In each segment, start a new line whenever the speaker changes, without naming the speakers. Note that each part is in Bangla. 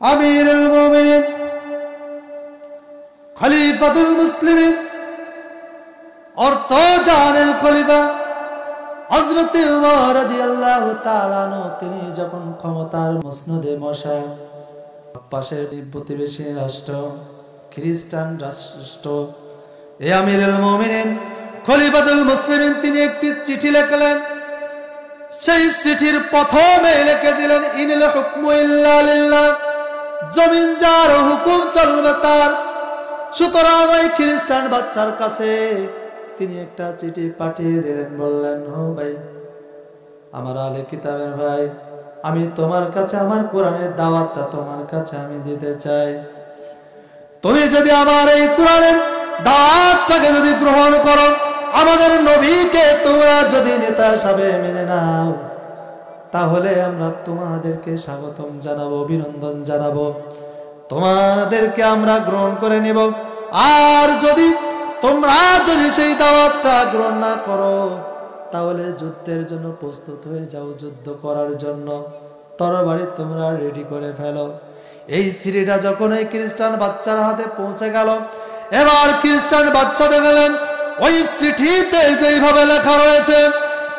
আমিরুল মুমিনিন খলিফাতুল মুসলিমিন অর্থ জানের খলিফা হযরত ওমর রাদিয়াল্লাহু তাআলা আনহু তিনি যখন ক্ষমতার মসনদে বসা, পাশের প্রতিবেশী রাষ্ট্র খ্রিস্টান রাষ্ট্র, এই আমিরুল মুমিনিন খলিফাতুল মুসলিমিন তিনি একটি চিঠি লিখলেন। সেই চিঠির প্রথমে লিখে দিলেন ইনিল হুকমু ইল্লা লিল্লাহ, জমিন যার হুকুম চলবে তার। সুতরাং ওই খ্রিস্টান বাচ্চার কাছে তিনি একটা চিঠি পাঠিয়ে দিলেন, বললেন ও ভাই, আমার আলে কিতাবের ভাই, আমি তোমার কাছে আমার কোরআনের দাওয়াতটা তোমার কাছে আমি দিতে চাই। তুমি যদি আমার এই কোরআনের দাওয়াতটাকে যদি গ্রহণ করো, আমাদের নবীকে তোমরা যদি নেতা হিসাবে মেনে নাও, তাহলে আমরা তোমাদেরকে স্বাগতম জানাবো, অভিনন্দন জানাবো, তোমাদেরকে আমরা গ্রহণ করে নেব। আর যদি তোমরা যদি সেই দাওয়াতটা গ্রহণ না করো, তাহলে যুদ্ধের জন্য প্রস্তুত হয়ে যাও, যুদ্ধ করার জন্য তরবারি তোমরা রেডি করে ফেলো। এই চিঠিটা যখন ওই খ্রিস্টান বাচ্চার হাতে পৌঁছে গেল, এবার খ্রিস্টান বাচ্চা দেখলেন ওই চিঠিতে যেইভাবে লেখা রয়েছে,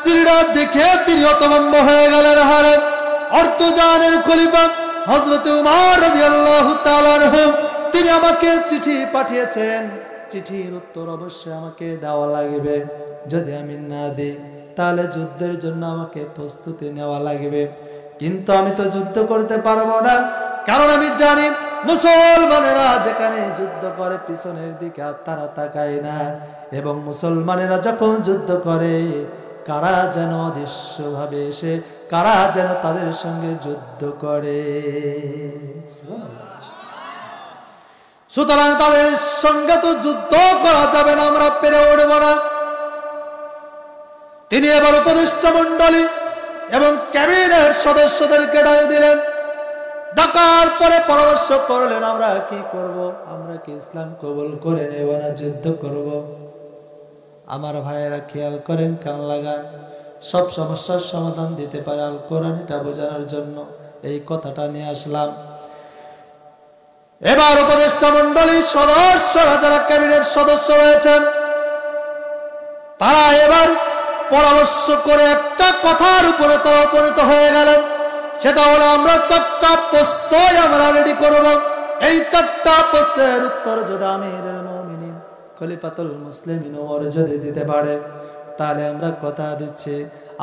চিঠিটা দেখে তিনি হতভম্ব হয়ে গেলেন। হারে অর্থ জানের খলিফা হযরত ওমর রাদিয়াল্লাহু তাআলা আনহু তিনি আমাকে চিঠি পাঠিয়েছেন, চিঠির উত্তর অবশ্যই আমাকে দেওয়া লাগবে। যদি আমি না দিই তাহলে যুদ্ধের জন্য আমাকে প্রস্তুতি নেওয়া লাগবে, কিন্তু আমি তো যুদ্ধ করতে পারবো না, কারণ আমি জানি মুসলমানেরা যেখানে যুদ্ধ করে পিছনের দিকে তারা তাকায় না, এবং মুসলমানেরা যখন যুদ্ধ করে কারা যেন অদৃশ্যভাবে এসে কারা যেন তাদের সঙ্গে যুদ্ধ করে। সুতরাং তাদের সঙ্গে তো যুদ্ধ করা যাবে না, আমরা পেরে উঠবো না। তিনি এবার উপদেষ্টা মণ্ডলী এবং ক্যাবিনেট সদস্যদেরকে ডাক দিলেন। ডাকার পরে পরামর্শ করলেন, আমরা কি করব? আমরা কি ইসলাম কবুল করে নেব না যুদ্ধ করব? আমার ভাইয়েরা খেয়াল করেন, কান লাগান, সব সমস্যার সমাধান দিতে পারে আল কোরআন, এটা বোঝানোর জন্য এই কথাটা নিয়ে আসলাম। এবার উপদেষ্টা মণ্ডলীর সদস্যরা যারা ক্যাবিনেট সদস্য রয়েছেন, তারা এবার পরামর্শ করে একটা কথার উপরে তারা উপনীত হয়ে গেলেন। সেটা হলো আমরা 4টা প্রশ্ন আমরা রেডি করব। এই 4টা প্রশ্নের উত্তর যদি আমিরুল মুমিনিন খলিফাতুল মুসলিমিন ওমর যদি দিতে পারে, তাহলে আমরা কথা দিচ্ছি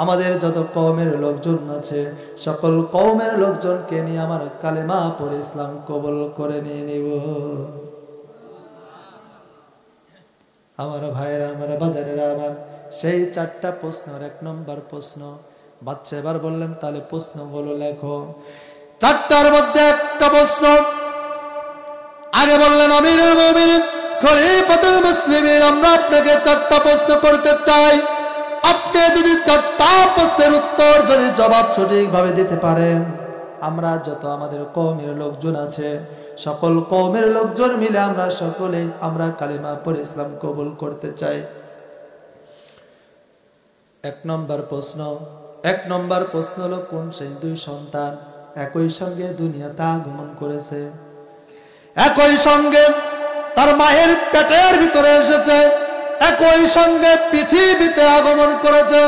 আমাদের যত কওমের লোকজন আছে সকল কওমের লোকজনকে নিয়ে আমার কালেমা পড়ে ইসলাম কবুল করে নিয়ে নিব। আমার ভাইয়েরা, আমার বাজারেরা, আমার সেই 4টা প্রশ্নের 1 নম্বর প্রশ্ন বাচ্চা এবার বললেন, তাহলে প্রশ্নগুলো লেখো। 4টার মধ্যে একটা প্রশ্ন আগে বললেন, আমিরুল মুমিনিন খলিফাতুল মুসলিমিন, আমরা আপনাকে 4টা প্রশ্ন করতে চাই। আপনি যদি 4টা প্রশ্নের উত্তর যদি জবাব সঠিকভাবে দিতে পারেন, আমরা যত আমাদের কওমের লোকজন আছে সকল কওমের লোকজন মিলে আমরা সকলে আমরা কালেমা পড়ে ইসলাম কবুল করতে চাই। 1 নম্বর প্রশ্ন হলো, কোন সেই 2 সন্তান একই সঙ্গে দুনিয়াতে আগমন করেছে, একই সঙ্গে তার মায়ের পেটের ভিতরে এসেছে, একই সঙ্গে পৃথিবীতে আগমন করেছে,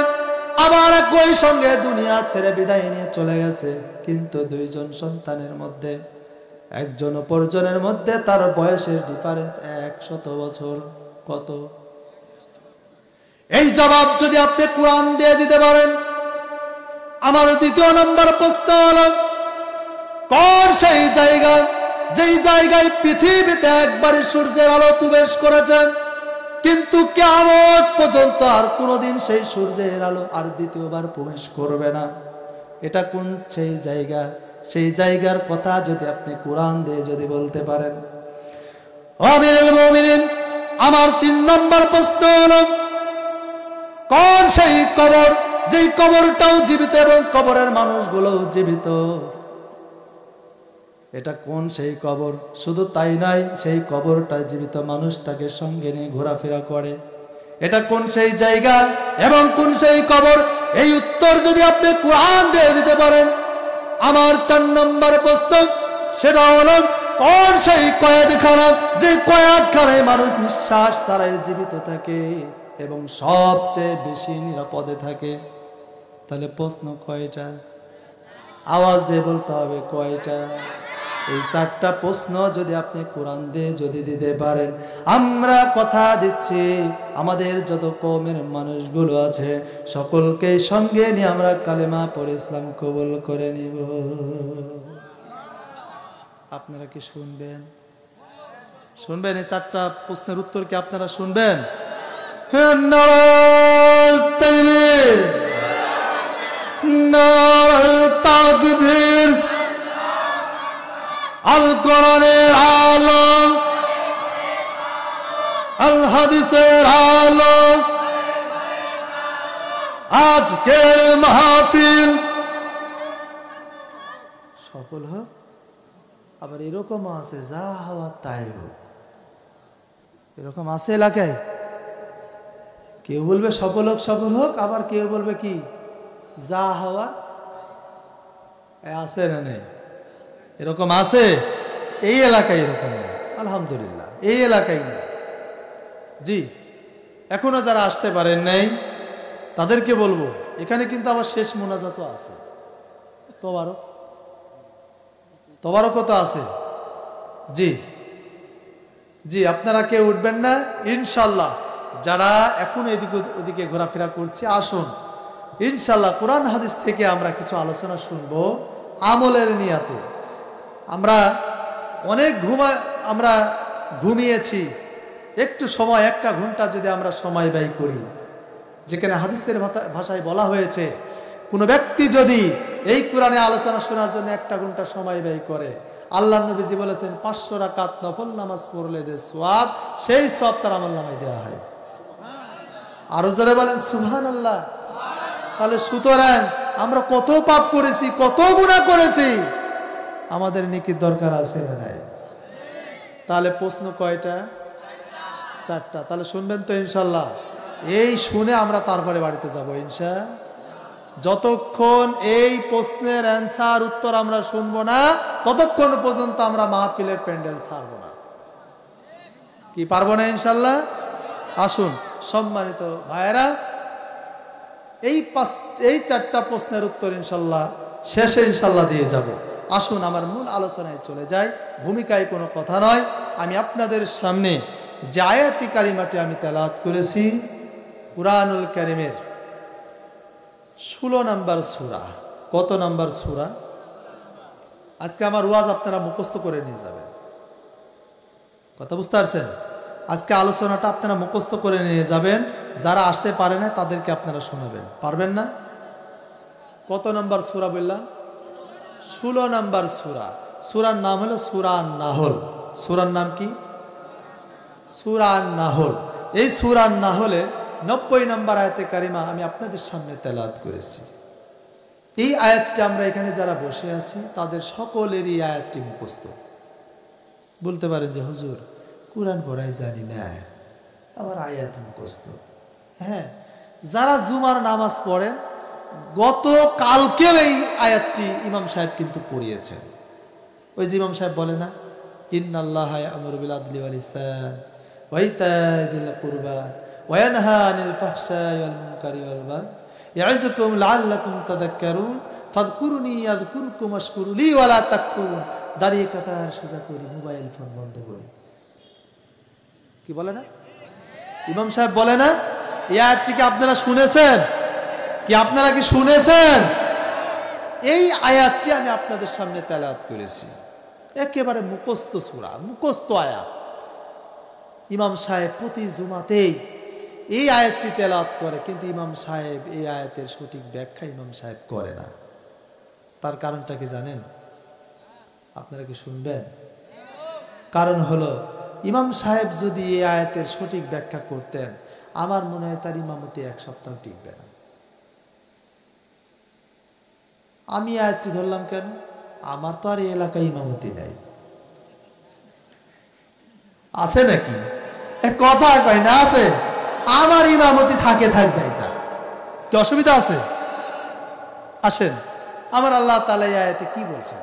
আবার একই সঙ্গে দুনিয়া ছেড়ে বিদায় নিয়ে চলে গেছে, কিন্তু 2 জন সন্তানের মধ্যে একজন অপরজনের মধ্যে তার বয়সের ডিফারেন্স 100 বছর। কত? এই জবাব যদি আপনি কোরআন দিয়ে দিতে পারেন। আমার 2 নম্বর প্রশ্ন হলো, কোন সেই জায়গা যেই জায়গায় পৃথিবীতে একবারই সূর্যের আলো প্রবেশ করেছে, কিন্তু কিয়ামত পর্যন্ত আর কোনোদিন সেই সূর্যের আলো আর দ্বিতীয়বার প্রবেশ করবে না? এটা কোন সেই জায়গা? সেই জায়গার কথা যদি আপনি কোরআন দিয়ে যদি বলতে পারেন। আমিরুল মুমিনিন আমার 3 নম্বর প্রশ্ন হলো, কোন সেই কবর যেই কবরটাও জীবিত এবং কবরের মানুষগুলোও জীবিত? এটা কোন সেই কবর? শুধু তাই নয়, সেই কবরটা জীবিত মানুষটাকে সঙ্গে নিয়ে ঘোরাফেরা করে। এটা কোন সেই জায়গা এবং কোন সেই কবর? এই উত্তর যদি আপনি কোরআন দিয়ে দিতে পারেন। আমার 4 নম্বর প্রশ্ন, সেটা হলো কোন সেই কয়েদখানা, যে কয়েদখানায় মানুষ নিঃশ্বাস ছাড়াই জীবিত থাকে এবং সবচেয়ে বেশি নিরাপদে থাকে। তাহলে প্রশ্ন কয়টা? আওয়াজ দিয়ে বলতে হবে কয়টা? এই 4টা প্রশ্ন যদি আপনি কোরআন দিয়ে যদি দিতে পারেন, আমরা কথা দিচ্ছি আমাদের যত কওমের মানুষগুলো আছে সকলকে সঙ্গে নিয়ে আমরা কালেমা পড়ে ইসলাম কবুল করে নিব। আপনারা কি শুনবেন? শুনবেন? এই 4টা প্রশ্নের উত্তর কি আপনারা শুনবেন? নারায়ে তাকবীর, নারায়ে তাকবীর। আল কোরআনের আলো, আল হাদিসের আলো, আজকের মাহফিল সফল হোক। আবার এরকম আছে যা হওয়া তাই হোক, এরকম আছে এলাকায়। কেউ বলবে সফল হোক সফল হোক, আবার কেউ বলবে কি যা হওয়া আছে না নেই? এরকম আছে? এই এলাকায় এরকম নেই আলহামদুলিল্লাহ, এই এলাকায় নেই। জি, এখনো যারা আসতে পারেন নাই তাদেরকে বলবো, এখানে কিন্তু আবার শেষ মোনাজাতও আছে, তোবারকও তো আছে। জি জি, আপনারা কেউ উঠবেন না ইনশাল্লাহ। যারা এখন এদিকে ওদিকে ঘোরাফেরা করছি, আসুন ইনশাল্লাহ কোরআন হাদিস থেকে আমরা কিছু আলোচনা শুনবো আমলের নিয়াতে। আমরা অনেক আমরা ঘুমিয়েছি, একটু সময় 1টা ঘন্টা যদি আমরা সময় ব্যয় করি, যেখানে হাদিসের ভাষায় বলা হয়েছে কোনো ব্যক্তি যদি এই কোরআনে আলোচনা শোনার জন্য 1টা ঘন্টা সময় ব্যয় করে, আল্লাহ নবীজি বলেছেন 500 রাকাত নফল নামাজ পড়লে যে সওয়াব, সেই সওয়াব তার আমলনামায় দেওয়া হয়। আরো জোরে বলেন সুবহানাল্লাহ। তাহলে সুতরাং আমরা কত পাপ করেছি, কত গুনাহ করেছি, আমাদের নেকির দরকার আছে না নাই? তাহলে প্রশ্ন কয়টা? 4টা। তাহলে শুনবেন তো ইনশাল্লাহ? এই শুনে আমরা তারপরে বাড়িতে যাব ইনশাআল্লাহ। যতক্ষণ এই প্রশ্নের অ্যান্সার উত্তর আমরা শুনবো না, ততক্ষণ পর্যন্ত আমরা মাহফিলের প্যান্ডেল ছাড়বো না। কি পারবো না ইনশাল্লাহ? আসুন সম্মানিত ভাইয়েরা, এই 4টা প্রশ্নের উত্তর ইনশাল্লাহ শেষে ইনশাল্লাহ দিয়ে যাব। আসুন আমার মূল আলোচনায় চলে যাই। ভূমিকায় কোনো কথা নয়, আমি আপনাদের সামনে যে আয়াতি কারিমাটি আমি তেলাওয়াত করেছি কুরআনুল কারীমের 16 নম্বর সূরা। কত নম্বর সূরা? আজকে আমার ওয়াজ আপনারা মুখস্থ করে নিয়ে যাবেন। কথা বুঝতে পারছেন? আজকে আলোচনাটা আপনারা মুখস্থ করে নিয়ে যাবেন। যারা আসতে পারে না তাদেরকে আপনারা শোনাবেন। পারবেন না? কত নম্বর সূরা বললাম? 16 নম্বর সূরা। সূরার নাম হলো সূরা আন-নাহল। সূরার নাম কি? সূরা আন-নাহল। এই সূরা আন-নাহলে 90 নম্বর আয়াতে কারিমা আমি আপনাদের সামনে তেলাওয়াত করেছি। এই আয়াতটা আমরা এখানে যারা বসে আছি তাদের সকলেরই আয়াতটি মুখস্থ। বলতে পারেন যে হুজুর কুরআন পড়াই জানি না, আবার আয়াত মুখস্থ। হ্যাঁ, যারা জুমার নামাজ পড়েন গত কালকেও এই আয়াতটি ইমাম সাহেব কিন্তু পড়িয়েছেন। ওই যে ইমাম সাহেব বলে না, ইন্নাল্লাহা ইয়া'মুরু বিল আদলি ওয়াল ইহসান ওয়া ইতা'i যিল কুরবা ওয়া ইয়ানহা আনিল ফাহশাই ওয়াল মুনকারি ওয়াল বাগই ইয়া'যুকুম লা'আল্লাকুম তাযাক্কারুন ফাযকুরুনি আযকুরকুম ওয়াশকুরু লি ওয়া লা তাকফুরুন। দাঁড়িয়ে কাতার সোজা করি, মোবাইল ফোন বন্ধ করি। কি বলে না ইমাম সাহেব? বলে না? এই আয়াতটি কি আপনারা শুনেছেন? কি আপনারা কি শুনেছেন? এই আয়াতটি আমি আপনাদের সামনে তেলাওয়াত করেছি, একেবারে মুখস্থ সূরা, মুখস্থ আয়াত। ইমাম সাহেব প্রতি জুমাতেই এই আয়াতটি তেলাওয়াত করে, কিন্তু ইমাম সাহেব এই আয়াতের সঠিক ব্যাখ্যা ইমাম সাহেব করে না। তার কারণটা কি জানেন? আপনারা কি শুনবেন? কারণ হলো ইমাম সাহেব যদি এই আয়াতের সঠিক ব্যাখ্যা করতেন, আমার মনে হয় তার ইমামতি 1 সপ্তাহ টিকবে না। আমি আয়াতটি ধরলাম কেন? আমার তো আর এই এলাকায় ইমামতি নাই। আছে নাকি? কথা কয় না? আছে। আমার ইমামতি থাকে, থাক যাই যা, কি অসুবিধা আছে? আসেন, আমার আল্লাহ তাআলা এই আয়াতে কি বলছেন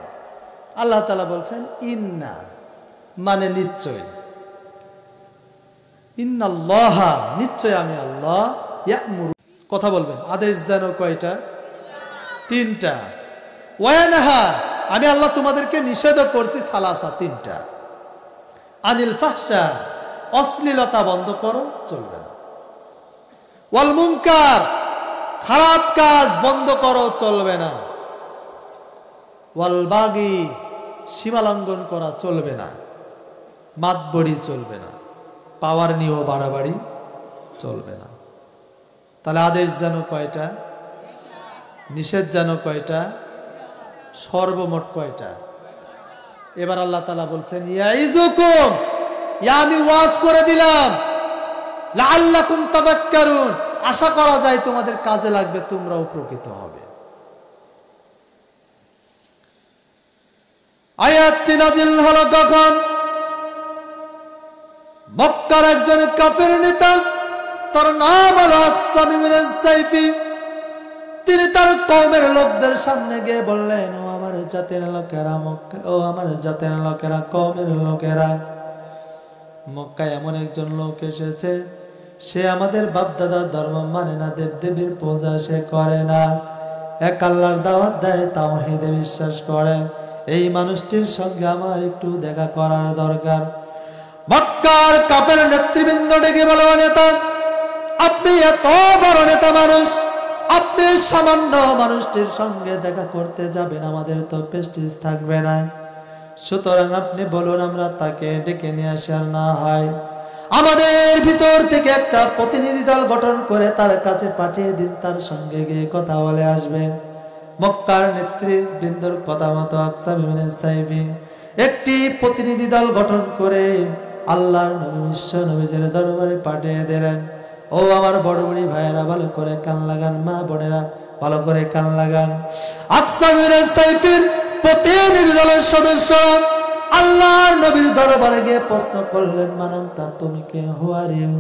আল্লাহ তাআলা বলছেন ইন্না মানে নিশ্চয়, ইন্নাল্লাহা নিশ্চয় আমি আল্লাহ, ইয়া'মুরু কথা বলবেন, আদেশ যেন কয়টা? তিনটা। ওয়ায়ানহা আমি আল্লাহ তোমাদেরকে নিষেধ করছি সালাসা তিনটা। আনিল ফাহশা অশ্লীলতা বন্ধ করো, চলবে না। ওয়াল মুনকার খারাপ কাজ বন্ধ করো, চলবে না। ওয়াল বাগি সীমালঙ্ঘন করা চলবে না, মাতবড়ি চলবে না, পাওয়ার নিয়েও বাড়াবাড়ি চলবে না। তাহলে আদেশ যেন কয়টা? নিষেধ যেন কয়টা? সর্বমোট কয়টা? এবার আল্লাহ তাআলা বলছেন ইয়াইজুকুম, আমি ওয়াজ করে দিলাম, লাআল্লাকুম তাযাক্কারুন, আশা করা যায় তোমাদের কাজে লাগবে, তোমরা উপকৃত হবে। আয়াতটি নাজিল হলো তখন মক্কার একজন কাফের নেতা, তার নাম হলো আকসাম ইবনে সাইফি। তিনি তার কওমের লোকদের সামনে গিয়ে বললেন, ও আমার জাতের লোকেরা, মক্কা, ও আমার জাতের লোকেরা, কওমের লোকেরা, মক্কায় এমন একজন লোক এসেছে, সে আমাদের বাপদাদার ধর্ম মানে না, দেবদেবীর পূজা সে করে না, এক আল্লাহর দাওয়াত দেয়, তাওহীদে বিশ্বাস করে। এই মানুষটির সঙ্গে আমার একটু দেখা করার দরকার। মক্কার কাফের নেতৃবৃন্দ ডেকে বলে, নেতা, আপনি এত বড় নেতা মানুষ, আপনি সামান্য মানুষটির সঙ্গে দেখা করতে যাবেন, আমাদের তো প্রেস্টিজ থাকবে না, সুতরাং আপনি বলুন আমরা তাকে ডেকে নিয়ে আসি, আর না হয় আমাদের ভিতর থেকে একটা প্রতিনিধি দল গঠন করে তার কাছে পাঠিয়ে দিন, তার সঙ্গে গিয়ে কথা বলে আসবে। মক্কার নেতৃবৃন্দর কথা মতো আকসাম ইবনে সাইফি একটি প্রতিনিধি দল গঠন করে আল্লাহর নবী বিশ্ব নবীর দরবারে পাঠিয়ে দিলেন। ও আমার বড় বড় ভাইয়েরা ভালো করে কান লাগান, মা বোনেরা ভালো করে কান লাগান। আকসাম ইবনে সাইফির প্রতিনিধি দলের সদস্যরা আল্লাহর নবীর দরবারে গিয়ে প্রশ্ন করলেন, মানান্তা তুমি কে, হু আর ইউ?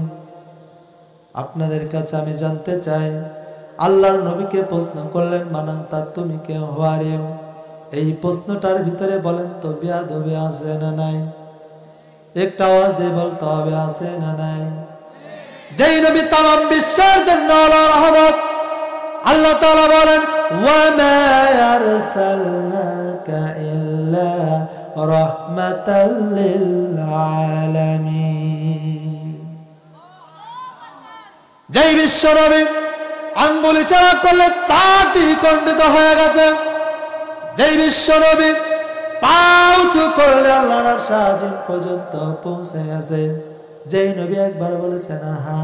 আপনাদের কাছে আমি জানতে চাই। আল্লাহর নবীকে প্রশ্ন করলেন, মানান্তা তুমি কে, হু আর ইউ? এই প্রশ্নটার ভিতরে বলেন তো বেয়াদবি আছে না নাই? একটা আওয়াজ দিয়ে বলতে হবে, আছে না নাই? যেই নবী তামাম বিশ্বের জন্য আল্লাহর রহমত, আল্লাহ তাআলা বলেন, ওয়া মা আরসালনাকা ইল্লা রাহমাতাল লিল আলামিন। যেই বিশ্ব নবী আঙ্গুল ইশারা করলে চারটি খণ্ডিত হয়ে গেছে, যেই বিশ্ব নবী পা উঁচু করলে আল্লাহর আরশ আজিম পর্যন্ত পৌঁছে গেছে, যেই নবী একবার বলেছেন আহা,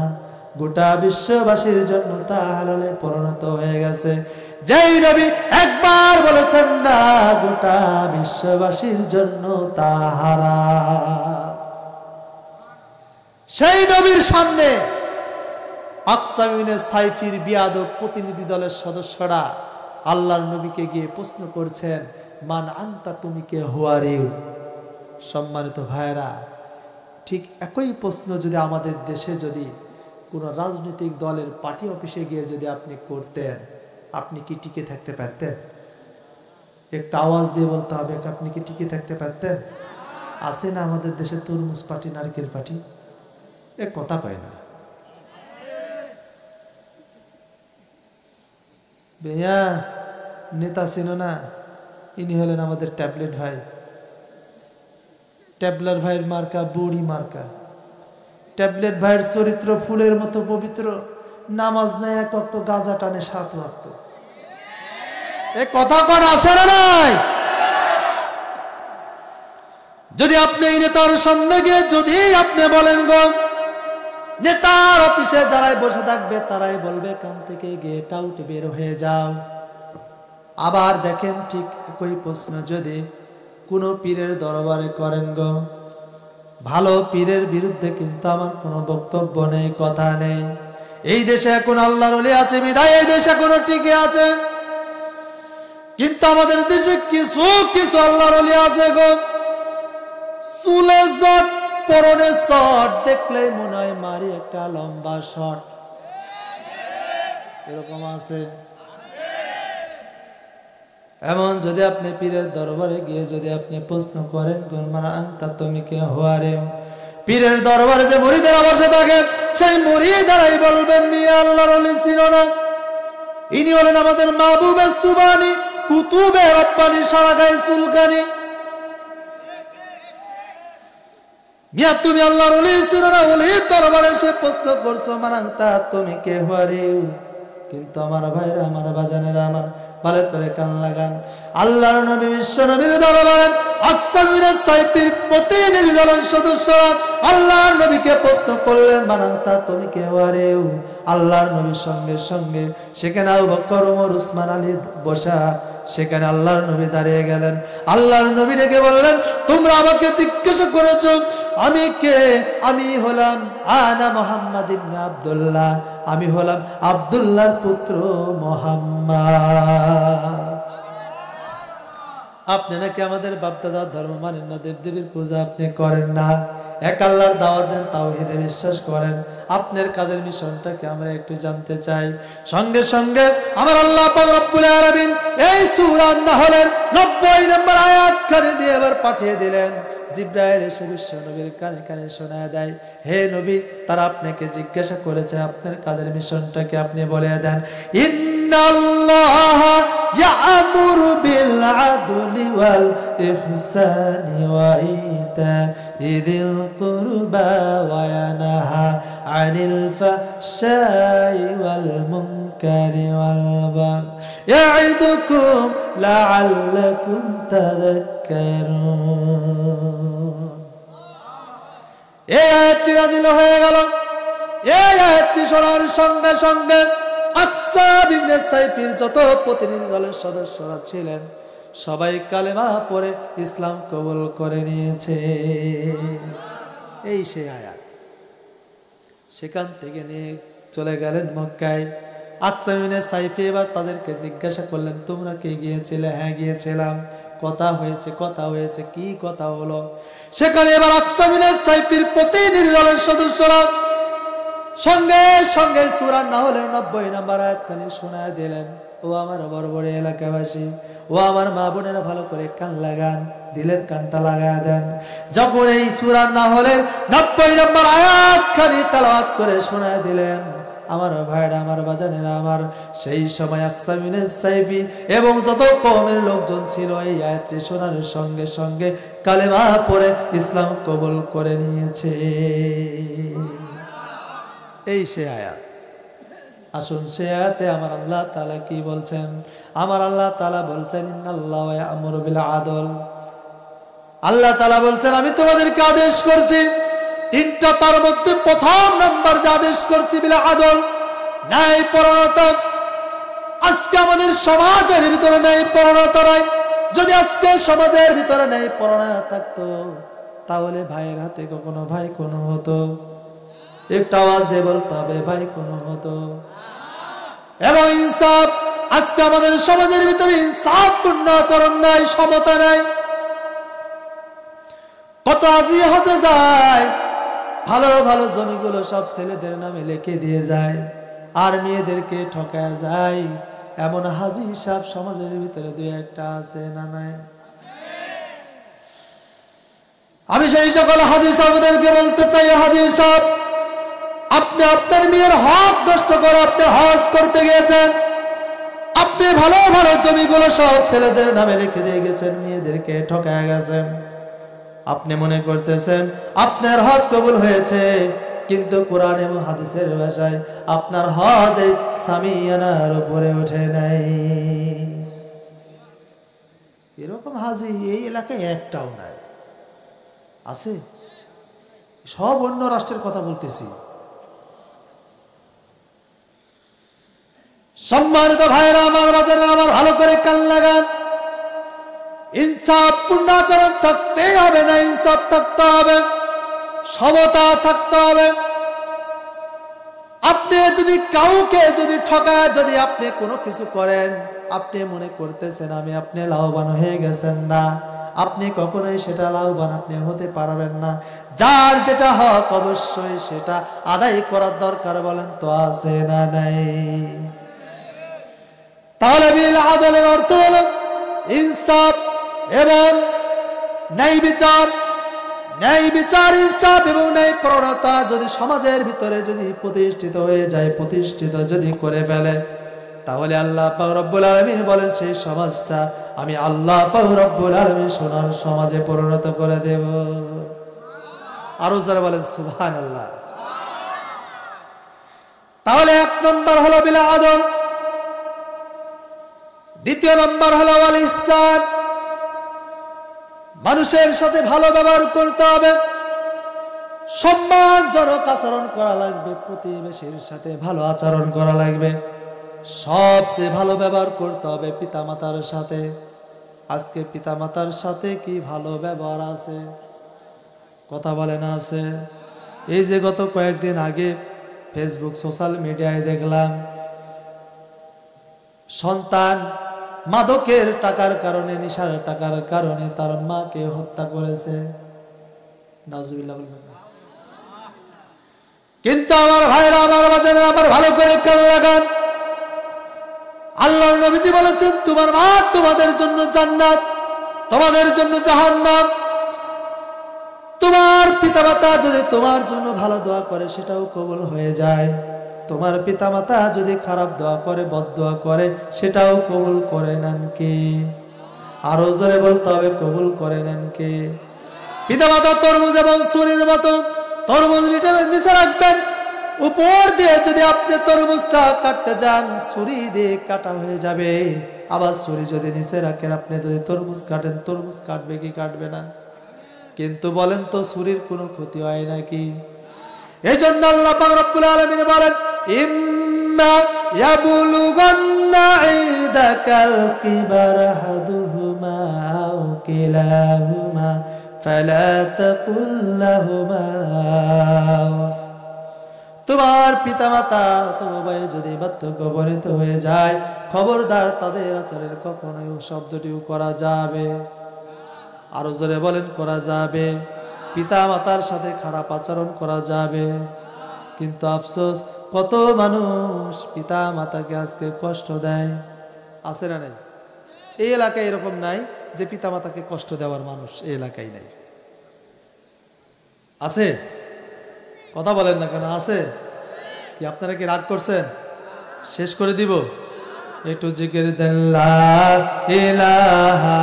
গোটা বিশ্ববাসীর জন্য তা হালালে পরিণত হয়ে গেছে, যেই নবী একবার বলেছেন না, গোটা বিশ্ববাসীর জন্য তা হারাম। সেই নবীর সামনে আকসাম ইবনে সাইফির বিয়াদব প্রতিনিধি দলের সদস্যরা আল্লাহর নবীকে গিয়ে প্রশ্ন করছেন, মান আনতা তুমি কে, হু আর ইউ? সম্মানিত ভাইরা, ঠিক একই প্রশ্ন যদি আমাদের দেশে যদি কোনো রাজনৈতিক দলের পার্টি অফিসে গিয়ে যদি আপনি করতেন, আপনি কি টিকে থাকতে পারতেন? একটা আওয়াজ দিয়ে বলতে হবে, আপনি কি টিকে থাকতে পারতেন? আছে না আমাদের দেশে তরমুজ পার্টি, নারকেল পার্টি, এ কথা কয় না। ভাইয়া নেতা ছিল না, ইনি হলেন আমাদের ট্যাবলেট ভাই। ট্যাবলেট ভাইয়ের মার্কা বড়ি মার্কা। ট্যাবলেট ভাইয়ের চরিত্র ফুলের মতো পবিত্র, নামাজ নেয় এক ওয়াক্ত, গাঁজা টানে 7 ওয়াক্ত। এ কথা কোন আছে না নাই? যদি আপনি এই নেতার সামনে গিয়ে যদি আপনি বলেন গো, নেতার অফিসে যারাই বসে থাকবে তারাই বলবে কান থেকে গেট আউট, বের হয়ে যাও। আবার দেখেন ঠিক একই প্রশ্ন যদি কোনো পীরের দরবারে করেন গো, ভালো পীরের বিরুদ্ধে কিন্তু আমার কোনো বক্তব্য নেই, কথা নেই। এই দেশে এখন আল্লাহর ওলি আছে বিধায় এই দেশে এখনো টিকে আছে, কিন্তু আমাদের দেশে কিছু কিছু আল্লাহর ওলি আছে গো, চুলে জট, পরনে শট, দেখলেই মনে হয় মারি একটা লম্বা শট, এরকম আছে। এমন যদি আপনি পীরের দরবারে গিয়ে যদি আপনি প্রশ্ন করেন মানা আনতা তুমি কে হুয়ারে, পীরের দরবারে যে মুরিদেরা বসে থাকে সেই মুরিদেরাই বলবেন মিয়া আল্লাহর ওলি চিনো না, ইনি হলেন আমাদের মাহবুবে সুবানি, কুতুবে রব্বানি, সারা গায়ে চুলকানি। মিয়া তুমি আল্লাহর ওলি চিনো না, ওলির দরবারে সে প্রশ্ন করছো মানা আনতা তুমি কে হুয়ারে। কিন্তু আমার ভাইরা, আমার বাজানেরা, আমার ভালো করে কান লাগান, আল্লাহর নবী বিশ্ব নবীর দরবারে আকসা বিন সাইফির প্রতিনিধি দলের সদস্যরা আল্লাহর নবীকে প্রশ্ন করলেন মানাতা তুমি কে ওয়ারে। আল্লাহর নবীর সঙ্গে সঙ্গে সেখানে আবু বকর, ওমর, উসমান, আলী বসা, সেখানে আল্লাহর নবী দাঁড়িয়ে গেলেন। আল্লাহর নবী ডেকে বললেন তোমরা আমাকে জিজ্ঞাসা করেছো আমি কে? আমি হলাম আনা মুহাম্মদ ইবনে আব্দুল্লাহ, আমি হলাম আব্দুল্লাহর পুত্র মুহাম্মদ। আপনি নাকি আমাদের বাপদাদার ধর্ম মানেন না, দেবদেবীর পূজা আপনি করেন না, এক আল্লাহর দাওয়াত দেন, তাওহীদে বিশ্বাস করেন, আপনার কাদের মিশনটাকে আমরা একটু জানতে চাই। সঙ্গে সঙ্গে আমার আল্লাহ পাক রব্বুল আলামিন এই সূরা নাহলের 90 নম্বর আয়াত করে দিয়ে এবার পাঠিয়ে দিলেন। জিবরাইল এসে বিশ্ব নবীর কানে কানে শোনায় দেয়, হে নবী তারা আপনাকে জিজ্ঞাসা করেছে আপনার কাদের মিশনটাকে আপনি বলে দেন। ইন্নাল্লাহা ইয়া'মুরু বিল আদলি ওয়াল ইহসানি ওয়া ইতা'যিল কুরবা ওয়া ইয়ানহা আনিল ফাহশাই ওয়াল মুনকারি ওয়াল বাগই ইয়া'iদুকুম লা'আল্লাকুম তাযাক্কারুন। এই আয়াতটি নাযিল হয়ে গেল। এই আয়াতটি শোনার সঙ্গে সঙ্গে আকসা ইবনে সাইফির যত প্রতিনিধি দলের সদস্যরা ছিলেন সবাই কালেমা পড়ে ইসলাম কবুল করে নিয়েছে। এই সেই আয়াত। সেখান থেকে নিয়ে চলে গেলেন মক্কায়। আকসা ইবনে সাইফি এবার তাদেরকে জিজ্ঞাসা করলেন তোমরা কে গিয়েছিলে? হ্যাঁ গিয়েছিলাম। কথা হয়েছে, কথা হয়েছে, কি কথা হলো? সেখানে এবার আকসা ইবনে সাইফির প্রতিনিধি দলের সদস্যরা সঙ্গে সঙ্গে সূরা নাহলের 90 নম্বর আয়াতখানি শোনায় দিলেন। ও আমার বড় এলাকাবাসী, ও আমার মা বোনেরা ভালো করে কান লাগান, দিলের কানটা লাগায় দেন। যখন এই সূরা নাহলের 90 নম্বর আয়াতখানি তেলাওয়াত করে শোনায় দিলেন আমার ভাইরা, আমার বাজানেরা, আমার সেই সময় আকসা ইবনে সাইফি এবং যত কওমের লোকজন ছিল এই আয়াতটি শোনার সঙ্গে সঙ্গে কালেমা পড়ে ইসলাম কবুল করে নিয়েছে। এই সে আয়াত। আসুন সে আয়াতে আমার আল্লাহ তাআলা কি বলছেন? আমার আল্লাহ তাআলা বলছেন ইন্নাল্লাহা ইয়া'মুরু বিল আদল। আল্লাহ তাআলা বলছেন আমি তোমাদেরকে আদেশ করছি তিনটা, তার মধ্যে প্রথম নাম্বার যে আদেশ করছি বিল আদল, ন্যায়পরায়ণতা। আজকে আমাদের সমাজের ভিতরে ন্যায়পরায়ণতা নাই। যদি আজকে সমাজের ভিতরে ন্যায়পরায়ণতা থাকতো তাহলে ভাইয়ের হাতে কখনো ভাই কোনো হতো? একটা আওয়াজ দিয়ে বলতে হবে ভাই কোনো হতো। এবং ইনসাফ, আজকে আমাদের সমাজের ভিতরে ইনসাফপূর্ণ আচরণ নাই, সমতা নাই। কত আজি হজে যায়, ভালো ভালো জমিগুলো সব ছেলেদের নামে লিখে দিয়ে যায় আর মেয়েদেরকে ঠকায় যায়। এমন হাজি সাহেব সমাজের ভিতরে দুই একটা আছে না নাই? আমি সেই সকল হাজি সাহেবদেরকে বলতে চাই, হাজি সাহেব আপনি আপনার মেয়ের হক নষ্ট করে আপনি হজ করতে গিয়েছেন, আপনি ভালো ভালো জমিগুলো সব ছেলেদের নামে লিখে দিয়ে গেছেন, মেয়েদেরকে ঠকায় গেছেন। আপনি মনে করতেছেন আপনার হজ কবুল হয়েছে, কিন্তু কোরআন এবং হাদিসের ভাষায় আপনার হজ এই সামিয়ানার উপরে ওঠে নাই। এরকম হাজি এই এলাকায় একটাও নাই। আছে? সব অন্য রাষ্ট্রের কথা বলতেছি। সম্মানিত ভাইরা, আমার বাজারে আমার ভালো করে কান লাগান। ইনসাফ পূর্ণ আচরণ থাকতেই হবে না, ইনসাফ থাকতে হবে, সমতা থাকতে হবে। আপনি যদি কাউকে যদি ঠকায় যদি আপনি কোনো কিছু করেন, আপনি মনে করতেছেন আমি আপনি লাভবান হয়ে গেছেন, না, আপনি কখনোই সেটা লাভবান আপনি হতে পারবেন না। যার যেটা হক অবশ্যই সেটা আদায় করার দরকার, বলেন তো আছে না নাই? তাহলে বিল আদলের অর্থ হলো ইনসাফ এবং ন্যায় বিচার, ইনসাফ এবং ন্যায় প্রণতা যদি সমাজের ভিতরে যদি প্রতিষ্ঠিত হয়ে যায়, প্রতিষ্ঠিত যদি করে ফেলে, তাহলে আল্লাহ পাক রব্বুল আলামিন বলেন সেই সমাজটা আমি আল্লাহ পাক রব্বুল আলামিন সোনার সমাজে পরিণত করে দেব। আরো যারা বলেন সুবহানাল্লাহ। তাহলে এক নম্বর হলো বিল আদল, দ্বিতীয় নম্বর হলো ওয়াল ইহসান, মানুষের সাথে ভালো ব্যবহার করতে হবে, সম্মানজনক আচরণ করা লাগবে, প্রতিবেশীর সাথে ভালো আচরণ করা লাগবে, সবচেয়ে ভালো ব্যবহার করতে হবে পিতামাতার সাথে। আজকে পিতামাতার সাথে কি ভালো ব্যবহার আছে? কথা বলে না আছে? এই যে গত কয়েকদিন আগে ফেসবুক সোশ্যাল মিডিয়ায় দেখলাম সন্তান মাদকের টাকার কারণে, নেশার টাকার কারণে তার মাকে হত্যা করেছে। নাউজুবিল্লাহ বলবেন না। কিন্তু আমার ভাইরা, আমার বাজারে আমার ভালো করে খেয়াল লাগান, আল্লাহর নবীজি বলেছেন তোমার মা তোমাদের জন্য জান্নাত, তোমাদের জন্য জাহান্নাম। তোমার পিতামাতা যদি তোমার জন্য ভালো দোয়া করে সেটাও কবুল হয়ে যায়, তোমার পিতামাতা যদি খারাপ দোয়া করে, বদদোয়া করে, সেটাও কবুল করে নেন কে? আরো জোরে বলতে হবে, কবুল করে নেন কে? পিতামাতা তরমুজ এবং ছুরির মতো, তরমুজ নিচে রাখবেন, উপর দিয়ে যদি আপনি তরমুজটা কাটতে যান ছুরি দিয়ে কাটা হয়ে যাবে। আবার ছুরি যদি নিচে রাখেন, আপনি যদি তরমুজ কাটেন, তরমুজ কাটবে কি কাটবে না? কিন্তু বলেন তো ছুরির কোনো ক্ষতি হয় নাকি? এই জন্য আল্লাহ পাক রব্বুল আলামিন বলেন ইম্মা ইয়াবলুগান্না ইদাকাল কিবার আহাদুহুমা আও কিলাহুমা ফালা তাকুল লাহুমা উফ। তোমার পিতামাতা অথবা ভাই যদি বার্ধক্য বরিত হয়ে যায়, খবরদার তাদের আচারের কখনোই শব্দটিও করা যাবে। আরো জোরে বলেন করা যাবে। পিতা মাতার সাথে খারাপ আচরণ করা যাবে। কিন্তু আফসোস কত মানুষ পিতা মাতাকে আজকে কষ্ট দেয়, আছে না নাই? এই এলাকায় এরকম নাই যে পিতা মাতাকে কষ্ট দেওয়ার মানুষ, এই এলাকায় নাই। আছে? কথা বলেন না কেন? আছে কি? আপনারা কি রাগ করছেন? শেষ করে দিব? একটু জিকির দেন লা ইলাহা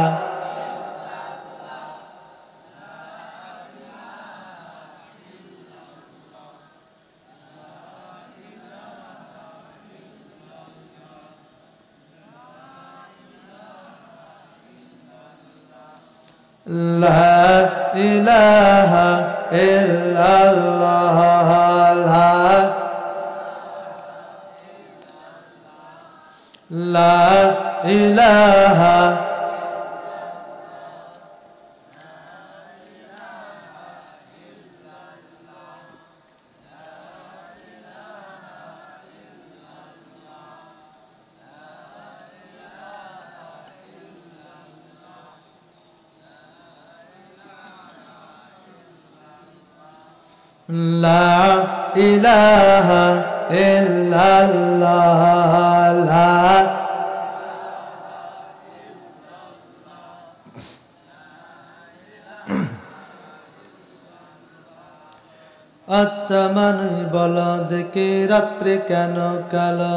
লা ইলাহা ইল্লাল্লাহ লা ইলাহা লা ইলাহা ইল্লাল্লাহ। আচ্ছা মানুষ বলো দেখি রাত্রে কেন কালো,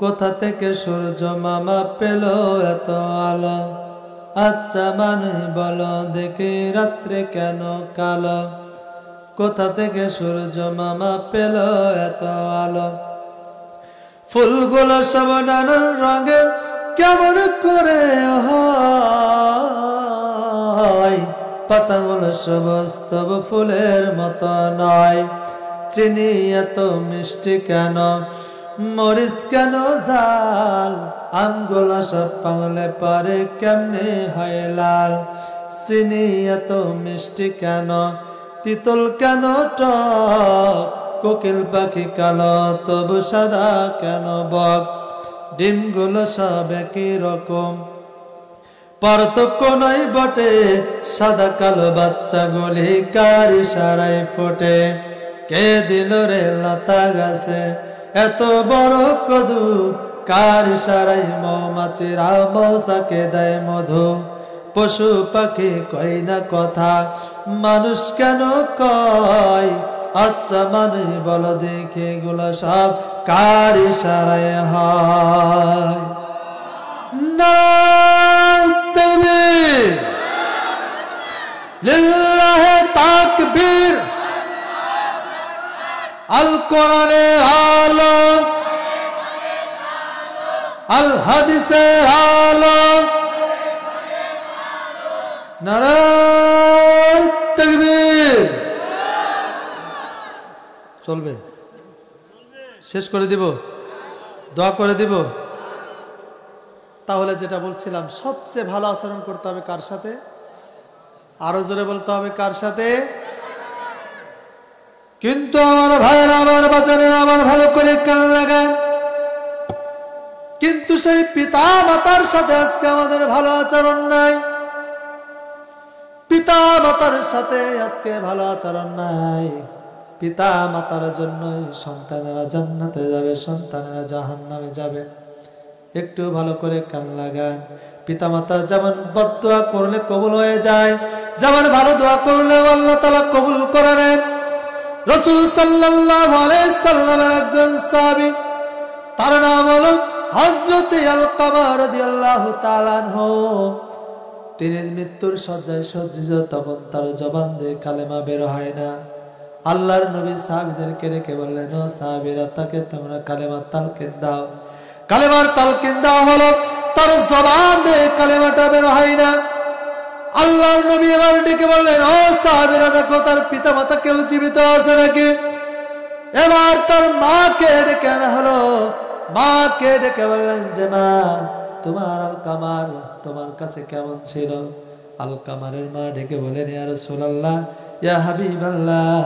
কোথা থেকে সূর্য মামা পেল এত আলো? আচ্ছা মানুষ বলো দেখি রাত্রে কেন কালো, কোথা থেকে সূর্য মামা পেল এত আলো? ফুলগুলো সব নানান রঙের কেমন করে হয়, পাতাগুলো সবুজ তবু ফুলের মতো নয়। চিনি এত মিষ্টি কেন, মরিচ কেন ঝাল, আমগুলো সব পাগলে পারে কেমনে হয় লাল। চিনি এত মিষ্টি কেন, তিতল কেন টক, কোকিল পাখি কালো তবু সাদা কেন বক। ডিমগুলো সব একই রকম, পার্থক্য নয় বটে, সাদা কালো বাচ্চাগুলি কার ইশারায় ফোটে। কে দিল রে লতা গাছে এত বড় কদু, কার ইশারায় মৌমাছিরা মৌচাকে দেয় মধু, পশু পাখি কয় না কথা, মানুষ কেন কয়? আচ্ছা মানে বলো দেখে এগুলো সব কার ইশারায় হয়? নারায়ে তাকবীর, লিল্লাহে তাকবীর। আল কোরআনের আলো, আল হাদিসের আলো, নারায়ে তাকবীর। চলবে? শেষ করে দিব? দোয়া করে দিব? তাহলে যেটা বলছিলাম, সবচেয়ে ভালো আচরণ করতে হবে কার সাথে? আরো জোরে বলতে হবে, কার সাথে? কিন্তু আমার ভাইয়েরা, আমার বাচ্চারা, আমার ভালো করে কান লাগান, কিন্তু সেই পিতা মাতার সাথে আজকে আমাদের ভালো আচরণ নাই। পিতা মাতার সাথে আজকে ভালো আচরণ নাই। পিতা মাতার জন্যই সন্তানেরা জান্নাতে যাবে, সন্তানেরা জাহান্নামে যাবে। একটু ভালো করে কান লাগান। পিতা মাতা যেমন বদদুয়া করলে কবুল হয়ে যায়, যেমন ভালো দোয়া করলে আল্লাহ তাআলা কবুল করে নেন। রাসূল সাল্লাল্লাহু আলাইহি সাল্লামের একজন সাহাবী, তার নাম হলো হযরত আলকামা রাদিয়াল্লাহু তাআলা আনহু। তিনি মৃত্যুর শয্যায় সজ্জিত, তখন তার জবান দিয়ে কালেমা বের হয় না। আল্লাহর নবী সাহাবীদেরকে ডেকে বললেন, ও সাহাবীরা, তাকে তোমরা কালেমার তালকিন দাও। কালেমার তালকিন দেওয়া হলো, তার জবান দিয়ে কালেমাটা বের হয় না। আল্লাহর নবী এবার ডেকে বললেন, ও সাহাবীরা, দেখো তার পিতা মাতা কেউ জীবিত আছে নাকি? এবার তার মাকে ডেকে আনা হলো। মাকে ডেকে বললেন যে, মা, তোমার আলকামার তোমার কাছে কেমন ছিল? আলকামারের মা ডেকে বলেন, ইয়া রাসূলুল্লাহ, ইয়া হাবিবাল্লাহ,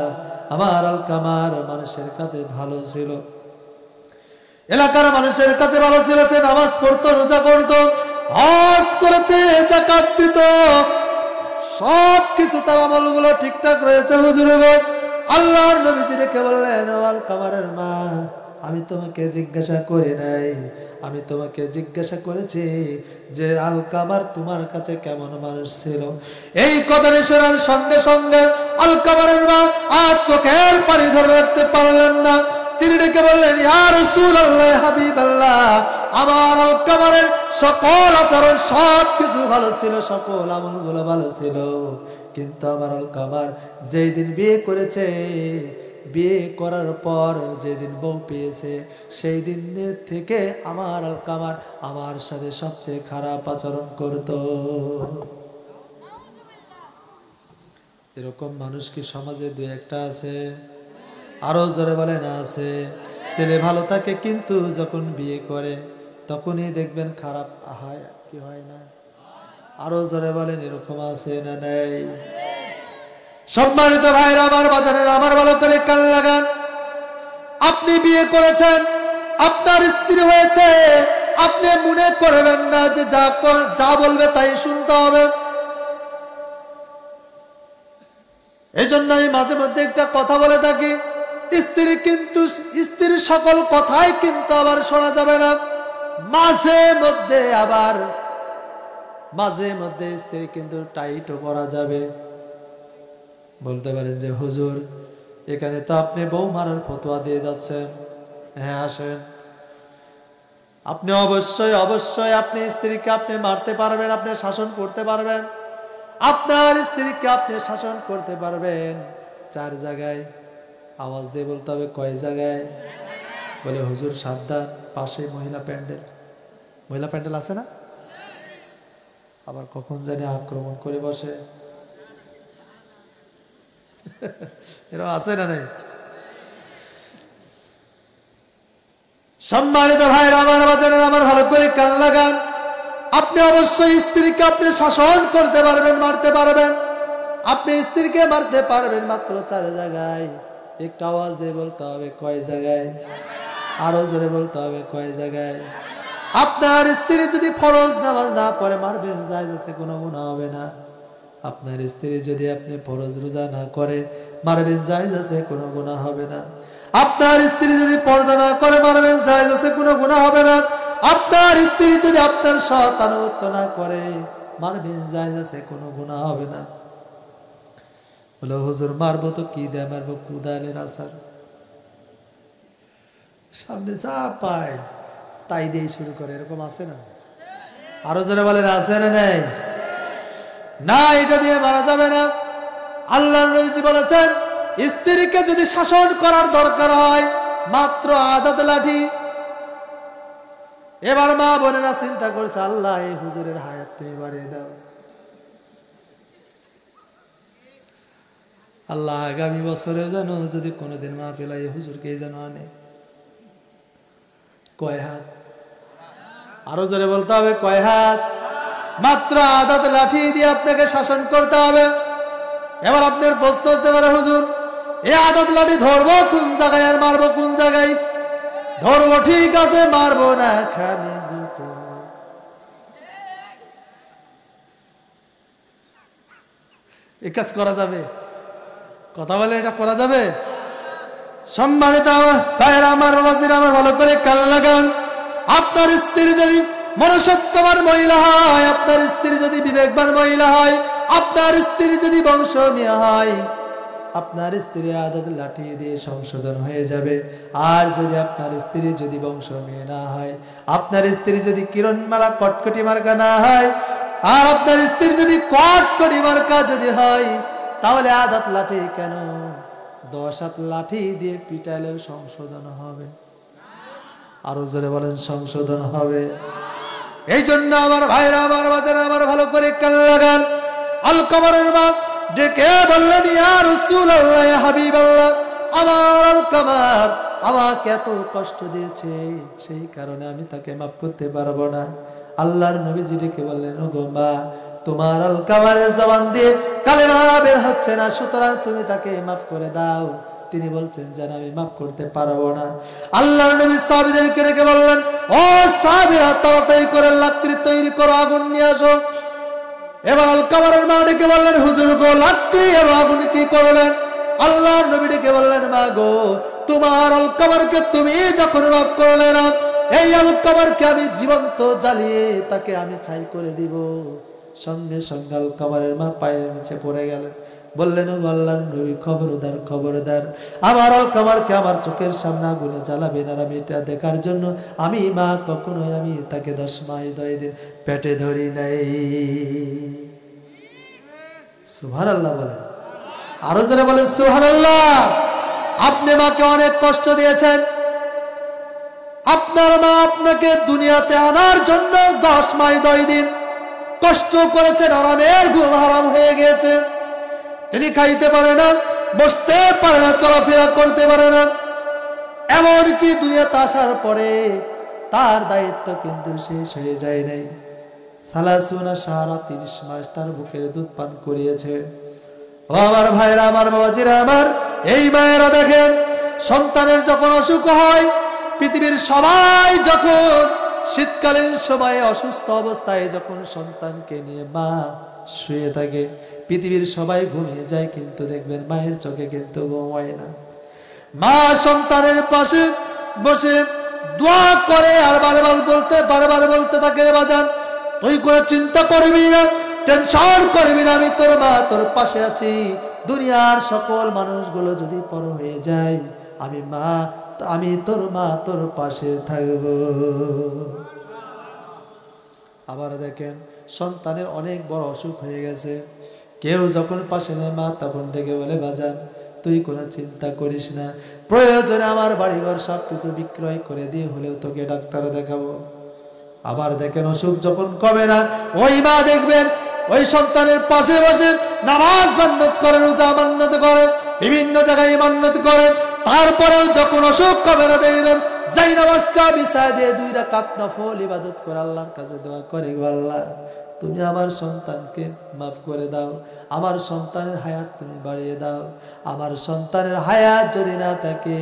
আমার আলকামার মানুষের কাছে ভালো ছিল, এলাকার মানুষের কাছে ভালো ছিল। সে নামাজ পড়তো, রোজা করতো, হজ করেছে, যাকাত দিত, সব কিছু তার আমলগুলো ঠিকঠাক রয়েছে হুজুর গো। আল্লাহর নবীজি ডেকে বললেন, ও আলকামারের মা, আমি তোমাকে জিজ্ঞাসা করি নাই, আমি তোমাকে জিজ্ঞাসা করেছি যে আলকামার তোমার কাছে কেমন মানুষ ছিল। এই কথাটা শোনার সঙ্গে সঙ্গে আলকামারের মা আর চোখের পানি ধরে রাখতে পারলেন না। তিনি ডেকে বললেন, ইয়া রাসূলুল্লাহ, হাবিবাল্লাহ, আমার আলকামারের সকল আচরণ সব কিছু ভালো ছিল, সকল আমলগুলো ভালো ছিল, কিন্তু আমার আলকামার যেই দিন বিয়ে করেছে, বিয়ে করার পর যেদিন বউ পেয়েছে, সেই দিন থেকে আমার আলকামার আমার সাথে সবচেয়ে খারাপ আচরণ করত। এরকম মানুষ কি সমাজে দুই একটা আছে? আরো জোরে বলে না আছে? ছেলে ভালো থাকে, কিন্তু যখন বিয়ে করে তখনই দেখবেন খারাপ হয়, কি হয় না? আরো জোরে বলেন, এরকম আছে না নাই? সম্মানিত ভাইরা, আমার বাজারের, আমার ভালো করে কান লাগান। আপনি বিয়ে করেছেন, আপনার স্ত্রী হয়েছে, আপনি মনে করবেন না যে যা বলবে তাই শুনতে হবে। এই জন্য আমি মাঝে মধ্যে একটা কথা বলে থাকি, স্ত্রীর সকল কথাই কিন্তু আবার শোনা যাবে না। মাঝে মধ্যে স্ত্রী কিন্তু টাইটও করা যাবে। বলতে পারেন যে, হুজুর, এখানে তো আপনি বউ মারার ফতোয়া দিয়ে যাচ্ছেন। হ্যাঁ, আসেন। আপনি অবশ্যই আপনি স্ত্রীকে আপনি মারতে পারবেন, আপনি শাসন করতে পারবেন। আপনার স্ত্রীকে আপনি শাসন করতে পারবেন 4 জায়গায়। আওয়াজ দিয়ে বলতে হবে, কয় জায়গায়? বলে, হুজুর সাবধান, পাশে মহিলা প্যান্ডেল আছে না? আবার কখন জানি আক্রমণ করে বসে। এরকম আছে না নাই? সম্মানিত ভাইরা, আমার বাজারের, আমার ভালো করে কান লাগান। আপনি অবশ্যই স্ত্রীকে আপনি শাসন করতে পারবেন, মারতে পারবেন। আপনি স্ত্রীকে মারতে পারবেন মাত্র 4 জায়গায়। একটা আওয়াজ দিয়ে বলতে হবে, কয় জায়গায়? আরো জোরে বলতে হবে, কয় জায়গায়? আপনার স্ত্রী যদি ফরজ নামাজ না পড়ে মারবেন, জায়েজ আছে, কোনো গুনাহ হবে না। আপনার স্ত্রী যদি আপনি ফরজ রোজা না করে মারবেন, জায়েজ আছে, কোনো গুনাহ হবে না। আপনার স্ত্রী যদি পর্দা না করে মারবেন, জায়েজ আছে, কোনো গুনাহ হবে না। আপনার স্ত্রী যদি আপনার সৎ আনুগত্য না করে মারবেন, জায়েজ আছে, কোনো গুনাহ হবে না। বলে হুজুর মারবো তো কি দিয়ে মারবো? কুদালের আসার, সামনে যা পায় তাই দিয়ে শুরু করে, এরকম আছে না? আরো যারা বলেন আছে না? নেই না, এটা দিয়ে মারা যাবে না। আল্লাহর নবীজি বলেছেন স্ত্রীকে যদি শাসন করার দরকার হয় মাত্র আদাত লাঠি। এবার মা বোনেরা চিন্তা করছে, আল্লাহ এই হুজুরের হায়াত তুমি বাড়িয়ে দাও, আল্লাহ আগামী বছরেও যেন যদি কোনোদিন মাহফিল এই হুজুরকে যেন আনে। কয় হাত? আরো জোরে বলতে হবে, কয় হাত? মাত্র আদাত লাঠি দিয়ে আপনাকে শাসন করতে হবে। এবার আপনার প্রশ্ন হতে পারে, হুজুর এই আদাত লাঠি ধরবো কোন জায়গায় আর মারবো কোন জায়গায়? ধরবো ঠিক আছে, মারবো না খালি গুতো। এই কাজ করা যাবে? কথা বলে এটা করা যাবে? সম্মানিত ভাইরা আমার, বাবাজিরা আমার, ভালো করে কান লাগান। আপনার স্ত্রী যদি মনুষ্যত্ববান মহিলা হয়, আপনার স্ত্রী যদি বিবেকবান মহিলা হয়, আপনার স্ত্রী যদি বংশমীয় হয়, আপনার স্ত্রী আদাত লাঠি দিয়ে সংশোধন হয়ে যাবে। আর যদি আপনার স্ত্রী যদি বংশমীয় না হয়, আপনার স্ত্রী যদি কিরণমালা কটকটি মার্কা না হয়, আর আপনার স্ত্রী যদি কটকটি মার্কা যদি হয়, তাহলে আদাত লাঠি কেন 10 হাত লাঠি দিয়ে পিটাইলেও সংশোধন হবে। আরো জোরে বলেন, সংশোধন হবে। এই জন্য আমার ভাইরা আমার, বাজারে আমার, ভালো করে কান লাগান। আলকামারের মা ডেকে বললেন, ইয়া রাসূলুল্লাহ, ইয়া হাবিবাল্লাহ, আমার আলকামার আমাকে এত কষ্ট দিয়েছে, সেই কারণে আমি তাকে মাফ করতে পারবো না। আল্লাহর নবীজি ডেকে বললেন, ও গো মা, তোমার আলকামারের জবান দিয়ে কালেমা বের হচ্ছে না, সুতরাং তুমি তাকে মাফ করে দাও। তিনি বলছেন যেন আমি মাফ করতে পারবো না। আল্লাহর নবী সাহাবীদেরকে ডেকে বললেন, ও সাহাবীরা, তাড়াতাড়ি করে লাকড়ি তৈরি করো, আগুন নিয়ে আসো। এবার আলকামারের মা ডেকে বললেন, হুজুর গো, লাকড়ি এবং আগুন কি করলেন? আল্লাহর নবী ডেকে বললেন, মা গো, তোমার আলকামারকে তুমি যখন মাফ করলে না, এই আলকামারকে আমি জীবন্ত জ্বালিয়ে তাকে আমি ছাই করে দিব। সঙ্গে সঙ্গে আলকামারের মা পায়ের নিচে পড়ে গেলেন, বললেন, ও আল্লাহর নবী, খবরদার খবরদার, আমার আলকামারকে আমার চোখের সামনে আগুনে জ্বালাবেন। আর আমি এটা দেখার জন্য আমি মা কখনোই আমি তাকে 10 মাস 10 দিন পেটে ধরি নাই। সুবহানাল্লাহ বলেন, আরো জোরে বলেন সুবহানাল্লাহ। আপনি মাকে অনেক কষ্ট দিয়েছেন, আপনার মা আপনাকে দুনিয়াতে আনার জন্য 10 মাস 10 দিন কষ্ট করেছেন, আরামের ঘুম হারাম হয়ে গিয়েছে। তিনি খাইতে পারে না, বসতে পারে না, চলাফেরা করতে পারে না। এমনকি দুনিয়াতে আসার পরে তার দায়িত্ব কিন্তু শেষ হয়ে যায় নাই। সালাসুনা সারা 30 মাস তার বুকের দুধ পান করিয়েছে। ও আমার ভাইরা আমার, বাবাজিরা আমার, এই মায়েরা দেখেন, সন্তানের যখন অসুখ হয়, পৃথিবীর সবাই যখন শীতকালীন সময়ে অসুস্থ অবস্থায় যখন সন্তানকে নিয়ে মা শুয়ে থাকে, পৃথিবীর সবাই ঘুমিয়ে যায়, কিন্তু দেখবেন মায়ের চোখে কিন্তু ঘুম হয় না। মা সন্তানের পাশে বসে দোয়া করে আর বারবার বলতে থাকে, রে বাজান, তুই করে চিন্তা করবি না, টেনশন করবি না, আমি তোর মা, তোর পাশে আছি। দুনিয়ার সকল মানুষগুলো যদি পর হয়ে যায়, আমি তোর মা, তোর পাশে থাকব। আবার দেখেন, সন্তানের অনেক বড় অসুখ হয়ে গেছে, কেউ যখন পাশে নেয়, মা তখন ডেকে বলে, বাজান, তুই কোনো চিন্তা করিস না, প্রয়োজনে আমার বাড়িঘর সবকিছু বিক্রয় করে দিয়ে হলেও তোকে ডাক্তার দেখাবো। আবার দেখেন, অসুখ যখন কমে না, ওই মা দেখবেন ওই সন্তানের পাশে বসে নামাজ মান্নত করে, রোজা মান্নত করে, বিভিন্ন জায়গায় মান্নত করে। তারপরেও যখন অসুখ কমে না, দেখবেন যাই নামাজটা বিছায় দিয়ে 2 রাকাত নফল ইবাদত করে আল্লাহর কাছে দোয়া করে, আল্লাহ তুমি আমার সন্তানকে মাফ করে দাও, আমার সন্তানের হায়াত তুমি বাড়িয়ে দাও, আমার সন্তানের হায়াত যদি না থাকে,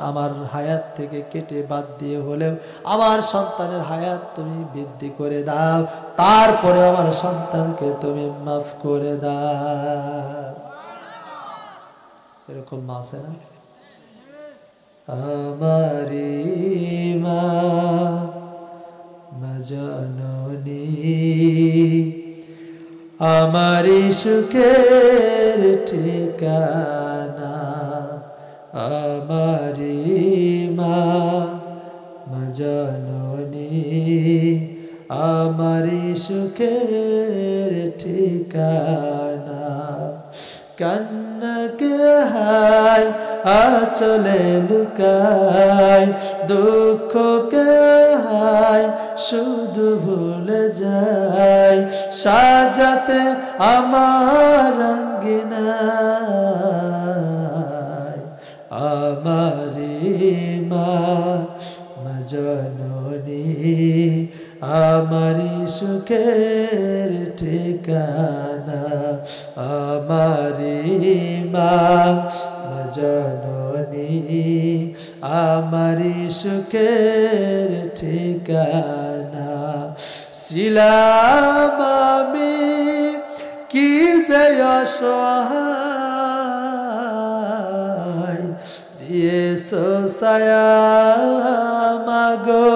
আমার হায়াত থেকে কেটে বাদ দিয়ে হলেও আমার সন্তানের হায়াত তুমি বৃদ্ধি করে দাও, তারপরে আমার সন্তানকে তুমি মাফ করে দাও। এরকম মা আছে না? আমারি মা মা জননী আমারি সুখের ঠিকানা আমারি মা মা জননী আমারি সুখের ঠিকানা কান্নাকে হায় আঁচলে লুকায় দুঃখকে হায় শুধু ভুলে যায় সাজাতে আমার রঙ্গিনায় আমারি মা মা জননী আমারি সুখের ঠিকানা আমারি মা মা জননী আমারি সুখের ঠিকানা ছিলাম আমি কি যে অসহায় দিয়েছো ছায়া মাগো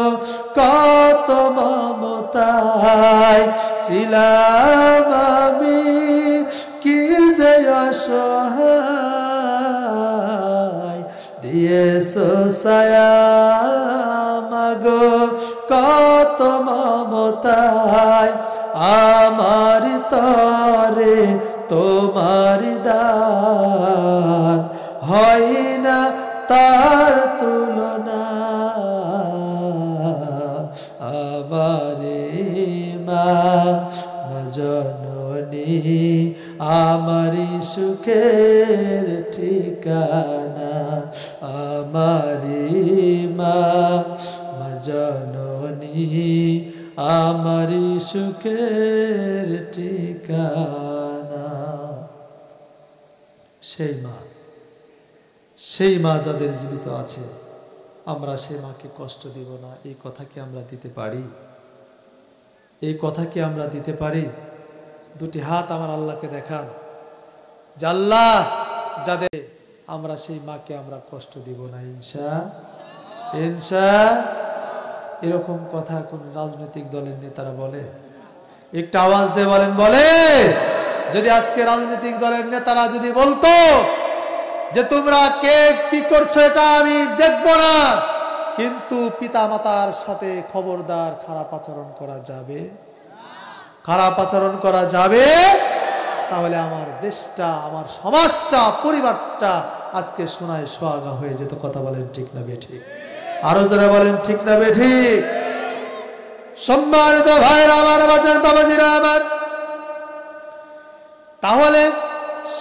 কত মমতায় ছিলাম আমি কি যে অসহায় দিয়েছো ছায়া মাগো কত মমতায় আমার তরে তোমার দান হয় না তার তুলনা আমারে মা মা জননী আমারি সুখের ঠিকানা আমারি মা মা জননী আমারি সুখের ঠিকানা সেই মা যাদের জীবিত আছে আমরা সেই মাকে কষ্ট দিব না এই কথা কি আমরা দিতে পারি এই কথা কি আমরা দিতে পারি দুটি হাত আমার আল্লাহকে দেখান যে আল্লাহ যাদের আমরা সেই মাকে আমরা কষ্ট দিব না ইনশাআল্লাহ এরকম কথা কোন রাজনৈতিক দলের নেতারা বলে একটা আওয়াজ দিয়ে বলেন বলে যদি আজকে রাজনৈতিক দলের নেতারা যদি বলতো যে তোমরা কে কি করছো এটা আমি দেখব না কিন্তু পিতা মাতার সাথে খবরদার খারাপ আচরণ করা যাবে তাহলে আমার দেশটা আমার সমাজটা পরিবারটা আজকে সোনায় সোহাগা হয়ে যেত কথা বলেন ঠিক না বেঠিক আরো জোরে বলেন ঠিক না বেঠিক সম্মানিত ভাইরা আমার বাজার বাবাজিরা আমার তাহলে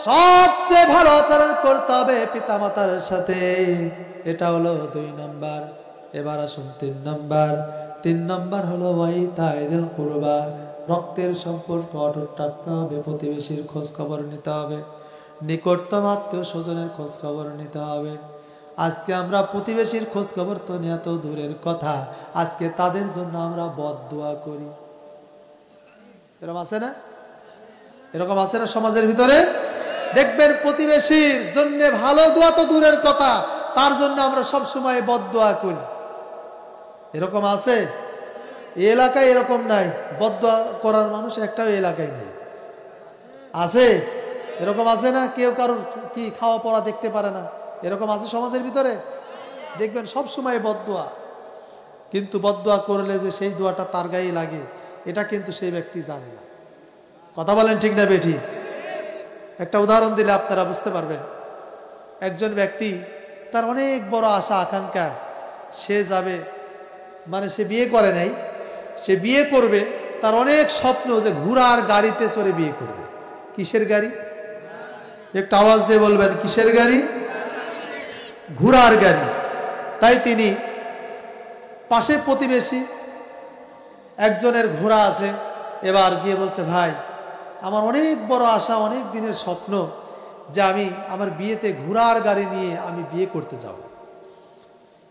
সবচেয়ে ভালো আচরণ করতে হবে পিতামাতার সাথে এটা হলো 2 নাম্বার এবার আসুন 3 নাম্বার হলো ওয়াইতাইদুল কুরবা রক্তের সম্পর্ক অটুট রাখতে হবে প্রতিবেশীর খোঁজ খবর নিতে হবে নিকটতম আত্মীয় স্বজনের খোঁজ খবর নিতে হবে আজকে আমরা প্রতিবেশীর খোঁজ খবর তো নেওয়া তো দূরের কথা আজকে তাদের জন্য আমরা বদদুয়া করি এরকম আছে না সমাজের ভিতরে দেখবেন প্রতিবেশীর জন্য ভালো দোয়া তো দূরের কথা তার জন্য আমরা সব সময় বদদুয়া করি এরকম আছে এই এলাকায় এরকম নাই বদদুয়া করার মানুষ একটাও এলাকায় নেই আছে এরকম আছে না কেউ কারোর কি খাওয়া পড়া দেখতে পারে না এরকম আছে সমাজের ভিতরে দেখবেন সব সময় বদদুয়া কিন্তু বদদুয়া করলে যে সেই দোয়াটা তার গায়ে লাগে এটা কিন্তু সেই ব্যক্তি জানে না কথা বলেন ঠিক না বেঠি একটা উদাহরণ দিলে আপনারা বুঝতে পারবেন একজন ব্যক্তি তার অনেক বড় আশা আকাঙ্ক্ষা সে যাবে মানে সে বিয়ে করে নাই সে বিয়ে করবে তার অনেক স্বপ্ন যে ঘোড়ার গাড়িতে চড়ে বিয়ে করবে কিসের গাড়ি একটা আওয়াজ দিয়ে বলবেন কিসের গাড়ি ঘোড়ার গাড়ি তাই তিনি পাশে প্রতিবেশী একজনের ঘোড়া আছে এবার গিয়ে বলছে ভাই আমার অনেক বড় আশা অনেক দিনের স্বপ্ন যে আমি আমার বিয়েতে ঘোড়ার গাড়ি নিয়ে আমি বিয়ে করতে যাব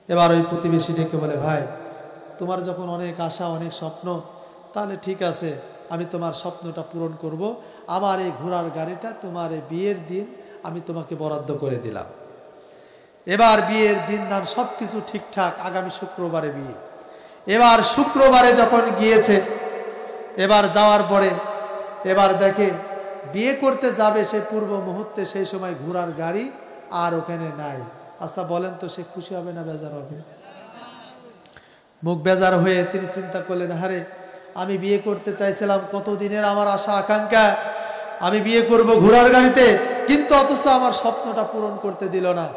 এবার ওই প্রতিবেশী ডেকে বলে ভাই তোমার যখন অনেক আশা অনেক স্বপ্ন তাহলে ঠিক আছে আমি তোমার স্বপ্নটা পূরণ করব আমার এই ঘোড়ার গাড়িটা তোমার এই বিয়ের দিন আমি তোমাকে বরাদ্দ করে দিলাম এবার বিয়ের দিন দান সবকিছু ঠিকঠাক, আগামী শুক্রবারে বিয়ে। এবার শুক্রবারে যখন গিয়েছে, এবার যাওয়ার পরে এবার দেখে বিয়ে করতে যাবে সে পূর্ব মুহূর্তে, সেই সময় ঘোড়ার গাড়ি আর ওখানে নাই। আচ্ছা বলেন তো, সে খুশি হবে না বেজার হবে? মুখ বেজার হয়ে তিনি চিন্তা করলেন, হারে আমি বিয়ে করতে চাইছিলাম, কতদিনের আমার আশা আকাঙ্ক্ষা, আমি বিয়ে করব ঘোড়ার গাড়িতে, কিন্তু অথচ আমার স্বপ্নটা পূরণ করতে দিল না।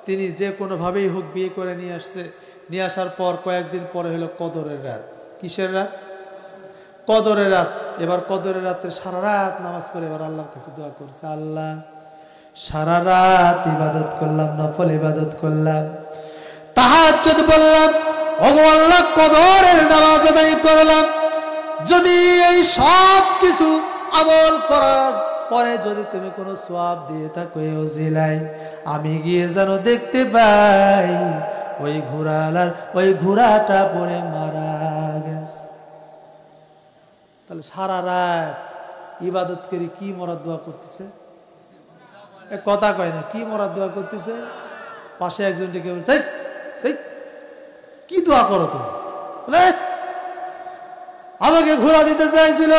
তিনি যে কোনোভাবেই হোক বিয়ে করে নিয়ে আসছে। নিয়ে আসার পর কয়েকদিন পরে হলো কদরের রাত। কিসের রাত? কদরের রাত। এবার কদরের রাতে সারা রাত নামাজ পড়ে এবার আল্লাহর কাছে দোয়া করছে, আল্লাহ সারা রাত ইবাদত করলাম, নফল ইবাদত করলাম, তাহাজ্জুদ বললাম, ওগো আল্লাহ কদরের নামাজ আদায় করলাম, যদি এই সব কিছু আমল করার পরে যদি তুমি কোনো সওয়াব দিয়ে থাকো এই ওসিলায়, আমি গিয়ে যেন দেখতে পাই ওই ঘোড়ালার ওই ঘোড়াটা পরে মারা গেছে। তাহলে সারা রাত ইবাদত করে কি মরার দোয়া করতেছে? কথা কয় না, কি মরার দোয়া করতেছে? পাশে একজন ডেকে বলছে, কি দোয়া করো তুমি? আমাকে ঘোড়া দিতে চাইছিল,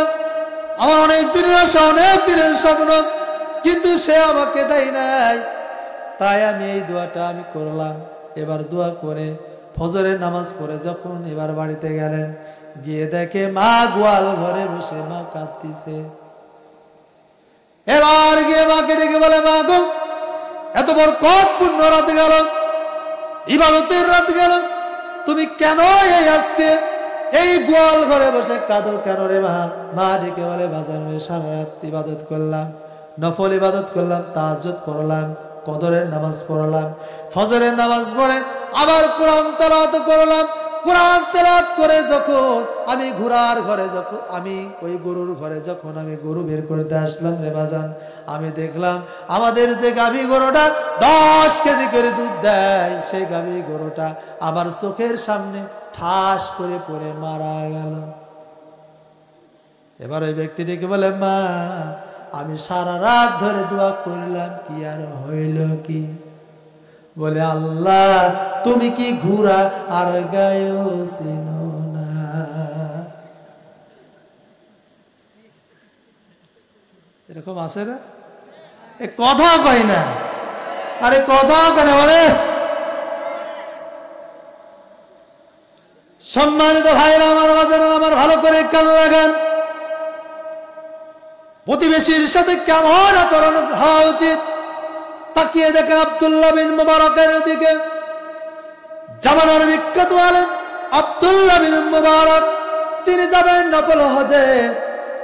আমার অনেক দিনের আশা, অনেক দিনের স্বপ্ন, কিন্তু সে আমাকে দেয় নাই, তাই আমি এই দোয়াটা আমি করলাম। এবার দোয়া করে ফজরের নামাজ পড়ে যখন এবার বাড়িতে গেলেন, গিয়ে দেখে মা গোয়াল ঘরে বসে মা কাঁদতেছে। এবার গিয়ে মাকে ডেকে বলে, মা গো, এত বড় পূর্ণ রাত গেল, ইবাদতের রাত গেল, তুমি কেন এই আজকে এই গোয়াল ঘরে বসে কাঁদো কেন রে মা? মা ডেকে বলে, বাজার হয়ে সারা রাত ইবাদত করলাম, নফল ইবাদত করলাম, তাহাজ্জুদ পড়লাম, কদরের নামাজ পড়লাম, ফজরের নামাজ পড়ে আবার কোরআন তেলাওয়াত করলাম। কোরআন তেলাওয়াত করে যখন আমি ঘোড়ার ঘরে, যখন আমি ওই গরুর ঘরে যখন আমি গরু বের করতে আসলাম রে বাজান, আমি দেখলাম আমাদের যে গাভী গরুটা 10 কেজি করে দুধ দেয়, সেই গাভী গরুটা আমার চোখের সামনে ঠাস করে পড়ে মারা গেল। এবার ওই ব্যক্তিটিকে বলে, মা আমি সারা রাত ধরে দোয়া করলাম, কি আর হইল কি? বলে, আল্লাহ তুমি কি ঘোড়া আর গায়ও চিনো না? এরকম আছে না? এ কথা কয় না, আরে কথা কেন বলে? সম্মানিত ভাইরা আমার, বাজারের আমার, ভালো করে কান লাগান। প্রতিবেশীর সাথে কেমন আচরণ হওয়া উচিত তাকিয়ে দেখেন আব্দুল্লাহ বিন মুবারকের দিকে। জামানার বিখ্যাত আলেম আব্দুল্লাহ বিন মুবারক, তিনি যাবেন নফল হজে।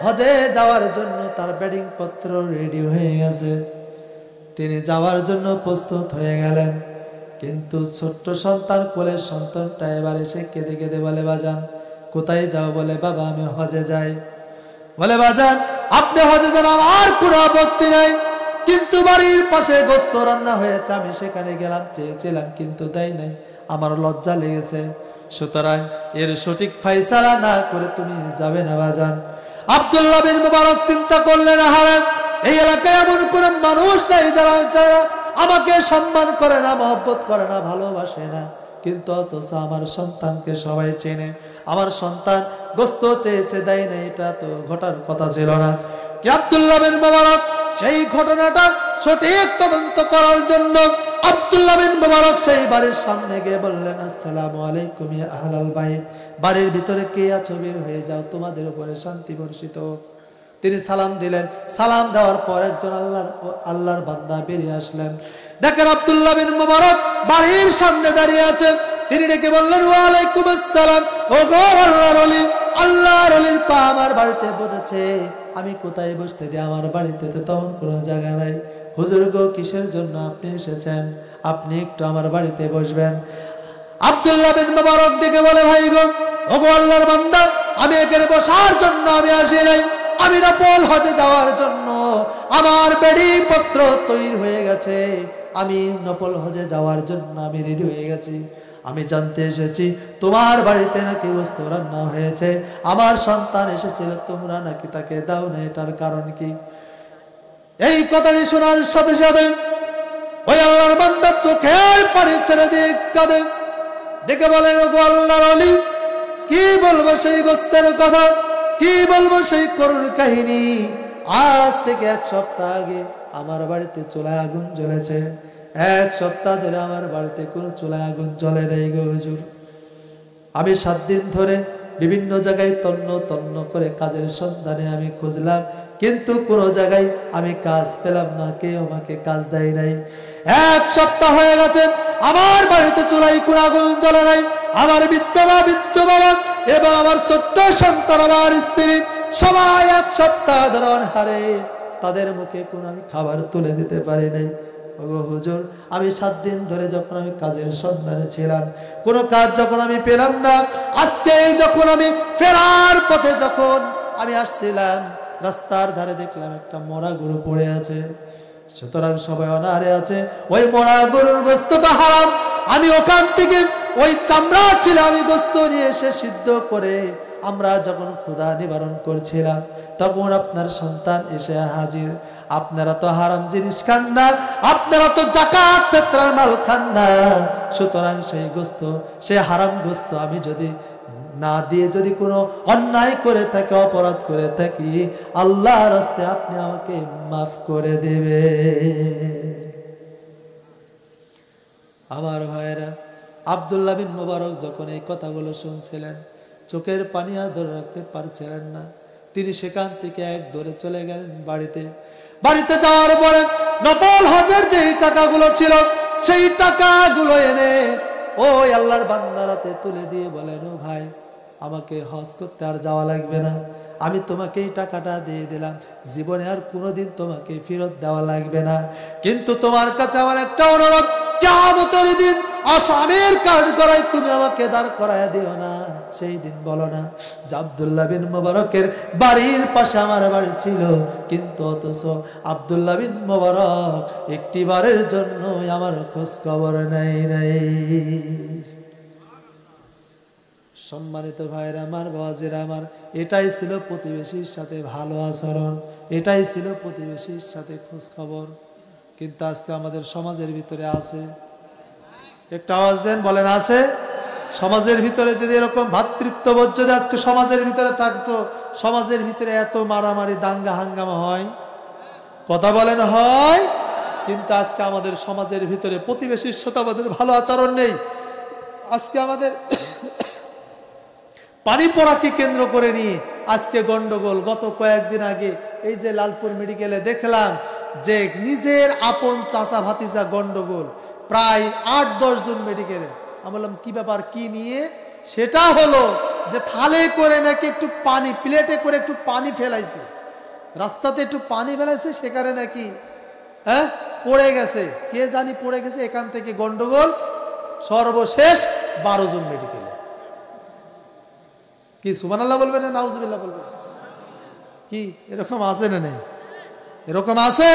হজে যাওয়ার জন্য তার ব্যাটিং পত্র রেডি হয়ে গেছে, তিনি যাওয়ার জন্য প্রস্তুত হয়ে গেলেন। কিন্তু ছোট্ট সন্তান, কোলের সন্তানটা এবার এসে কেঁদে কেঁদে বলে, বাজান কোথায় যাও? বলে, বাবা আমি হজে যাই। বলে, বাজান আপনি হজে যান, আমার কোনো আপত্তি নাই, কিন্তু বাড়ির পাশে গোস্ত রান্না হয়েছে, আমি সেখানে গেলাম, চেয়েছিলাম কিন্তু দেয় নাই, আমার লজ্জা লেগেছে, সুতরাং এর সঠিক ফায়সালা না করে তুমি যাবে না বাজান। আব্দুল্লাহ বিন মুবারক চিন্তা করলেন, আহারে এই এলাকায় এমন কোন মানুষ নাই যারা আমাকে সম্মান করে না, মহব্বত করে না, ভালোবাসে না, কিন্তু অথচ আমার সন্তানকে সবাই চেনে, আমার সন্তান গোস্ত চেয়েছে দেয় না, এটা তো ঘটার কথা ছিল না। কি আব্দুল্লাহ বিন মুবারক সেই ঘটনাটা সঠিক তদন্ত করার জন্য আব্দুল্লাহ বিন মুবারক সেই বাড়ির সামনে গিয়ে বললেন, আসসালামু আলাইকুম ইয়া আহলাল বাইত, বাড়ির ভিতরে কে আছো বের হয়ে যাও, তোমাদের উপরে শান্তি বর্ষিত হোক। তিনি সালাম দিলেন, সালাম দেওয়ার পর একজন আল্লাহর বান্দা বেরিয়ে আসলেন। দেখেন আব্দুল্লাহ বিন মুবারক বাড়ির সামনে দাঁড়িয়ে আছে। তিনি ডেকে বললেন, ওয়া আলাইকুম আসসালাম, ও গো আল্লাহর ওলি, আল্লাহর ওলির পা আমার বাড়িতে পড়েছে, আমি কোথায় বসতে দিই? আমার বাড়িতে তো তেমন কোনো জায়গা নাই। হুজুর গো, কিসের জন্য আপনি এসেছেন? আপনি একটু আমার বাড়িতে বসবেন। আব্দুল্লাহ বিন মুবারক ডেকে বলে, ভাই গো, ও গো আল্লাহর বান্দা, আমি এখানে বসার জন্য আমি আসি নাই, আমি নফল হজে যাওয়ার জন্য আমার বেডি পত্র তৈরি হয়ে গেছে, আমি নফল হজে যাওয়ার জন্য আমি রেডি হয়ে গেছি। আমি জানতে এসেছি তোমার বাড়িতে নাকি গোস্ত রান্না হয়েছে, আমার সন্তান এসেছিল, তোমরা নাকি তাকে দাও না, এটার কারণ কি? এই কথাটি শোনার সাথে সাথে ওই আল্লাহর বান্দা চোখের পানি ছেড়ে দিয়ে কাঁদে, দেখে বলেন, ওগো আল্লাহর ওলি, কি বলবো সেই গোস্তের কথা, কি বলবো সেই করুণ কাহিনী। আজ থেকে 1 সপ্তাহ আগে আমার বাড়িতে চুলায় আগুন জ্বলেছে, 1 সপ্তাহ ধরে আমার বাড়িতে কোনো চুলায় আগুন জ্বলে নেই গো হুজুর। আমি 7 দিন ধরে বিভিন্ন জায়গায় তন্ন তন্ন করে কাজের সন্ধানে আমি খুঁজলাম, কিন্তু কোনো জায়গায় আমি কাজ পেলাম না, কেউ আমাকে কাজ দেয় নাই। 1 সপ্তাহ হয়ে গেছে আমার বাড়িতে চুলায় কোনো আগুন জ্বলে নাই। আমার বৃদ্ধ বাবা এবং আমার ছোট্ট সন্তান, আমার স্ত্রী, সবাই 1 সপ্তাহ ধরে হারে তাদের মুখে কোনো আমি খাবার তুলে দিতে পারি নাই। ওগো হুজুর, আমি 7 দিন ধরে যখন আমি কাজের সন্ধানে ছিলাম, কোনো কাজ যখন আমি পেলাম না, আজকে যখন আমি ফেরার পথে যখন আমি আসছিলাম, রাস্তার ধারে দেখলাম একটা মরা গরু পড়ে আছে। সুতরাং সবাই অনাহারে আছে, ওই মরা গরুর গোস্ত তো হারাম। আমি ওখান থেকে ওই চামড়া ছিল, আমি গোস্ত নিয়ে এসে সিদ্ধ করে আমরা যখন ক্ষুধা নিবারণ করছিলাম, তখন আপনার সন্তান এসে হাজির। আপনারা তো হারাম জিনিস খান না, আপনারা তো যাকাত ফিতরার মাল খান না, সুতরাং সেই গোস্ত, সেই হারাম গোস্ত আমি যদি না দিয়ে যদি কোনো অন্যায় করে থাকি, অপরাধ করে থাকি, আল্লাহর রাস্তায় আপনি আমাকে মাফ করে দেবে। আমার ভাইরা, আব্দুল্লাহ বিন মুবারক যখন এই কথাগুলো শুনছিলেন, চোখের পানি আর ধরে রাখতে পারছিলেন না। তিনি সেখান থেকে এক দৌড়ে চলে গেলেন বাড়িতে। বাড়িতে যাওয়ার পরে নফল হজের যে টাকাগুলো ছিল, সেই টাকাগুলো এনে ওই আল্লাহর বান্দার হাতে তুলে দিয়ে বলেন, ও ভাই, আমাকে হজ করতে আর যাওয়া লাগবে না, আমি তোমাকে এই টাকাটা দিয়ে দিলাম, জীবনে আর কোনোদিন তোমাকে ফেরত দেওয়া লাগবে না। কিন্তু তোমার কাছে আমার একটা অনুরোধ, কিয়ামতের দিন আসামের কাঠ করায় তুমি আমাকে দাঁড় করায় দিও না। সেই দিন বলো না যে আব্দুল্লাহ বিন মুবারকের বাড়ির পাশে আমার বাড়ি ছিল, কিন্তু অথচ আব্দুল্লাহ বিন মুবারক একটি বারের জন্য আমার খোঁজ খবর নাই। সম্মানিত ভাইরা আমার, বাবাজিরা আমার, এটাই ছিল প্রতিবেশীর সাথে ভালো আচরণ, এটাই ছিল প্রতিবেশীর সাথে খোঁজ খবর। কিন্তু আজকে আমাদের সমাজের ভিতরে আছে, একটা আওয়াজ দেন, বলেন আছে? সমাজের ভিতরে যদি এরকম ভ্রাতৃত্ববোধ যদি আজকে সমাজের ভিতরে থাকতো, সমাজের ভিতরে এত মারামারি দাঙ্গা হাঙ্গামা হয়? কথা বলেন হয়? কিন্তু আজকে আমাদের সমাজের ভিতরে প্রতিবেশীর সাথে আমাদের ভালো আচরণ নেই। আজকে আমাদের পানি পড়াকে কেন্দ্র করে নিয়ে আজকে গন্ডগোল। গত কয়েকদিন আগে এই যে লালপুর মেডিকেলে দেখলাম যে নিজের আপন চাচা ভাতিজা গন্ডগোল, প্রায় 8-10 জন মেডিকেলে। আমি বললাম কি ব্যাপার, কি নিয়ে? সেটা হলো যে থালে করে নাকি একটু পানি, প্লেটে করে একটু পানি ফেলাইছে, রাস্তাতে একটু পানি ফেলাইছে, সেখানে নাকি পড়ে গেছে, কে জানি পড়ে গেছে, এখান থেকে গন্ডগোল। সর্বশেষ 12 জন মেডিকেলে। কি সুবহানাল্লাহ বলবেন না নাউজুবিল্লাহ বলবেন? কি এরকম আছে না নেই? এরকম আছে।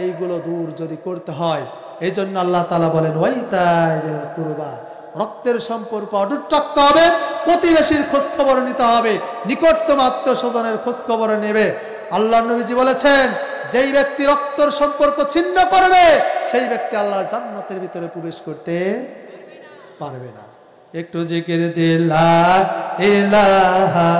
এইগুলো দূর যদি করতে হয়, এই জন্য আল্লাহ তাআলা বলেন, ওয়াইতাইল কুরবা, রক্তের সম্পর্ক অটুট রাখতে হবে, প্রতিবেশীর খোঁজ খবর নিতে হবে, নিকটতম আত্মীয়স্বজনের খোঁজ খবর নেবে। আল্লাহর নবীজি বলেছেন, যেই ব্যক্তি রক্তের সম্পর্ক ছিন্ন করবে, সেই ব্যক্তি আল্লাহর জান্নাতের ভিতরে প্রবেশ করতে পারবে না। একটু জিকির দিয়ে লা ইলাহা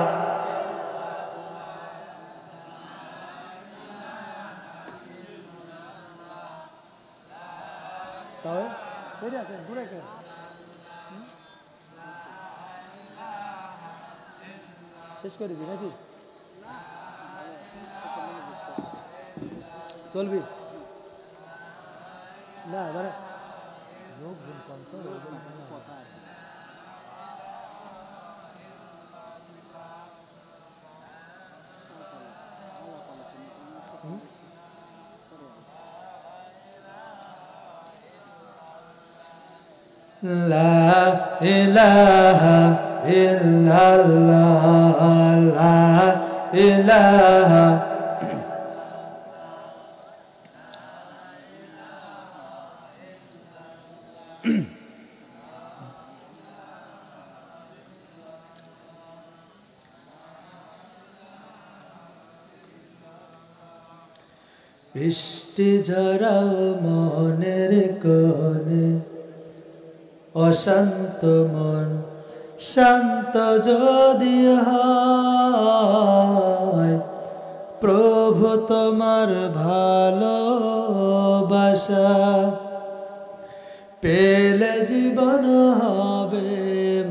শেষ করে দিবি নাকি? চলবি না মানে লোকজন কম তো কথা। লা ইলাহা ইল্লাল্লাহ, লা ইলাহা বৃষ্টি ঝরাও মনের কোণে, অশান্ত মন শান্ত যদি হয়, প্রভু তোমার ভালোবাসা পেলে জীবন হবে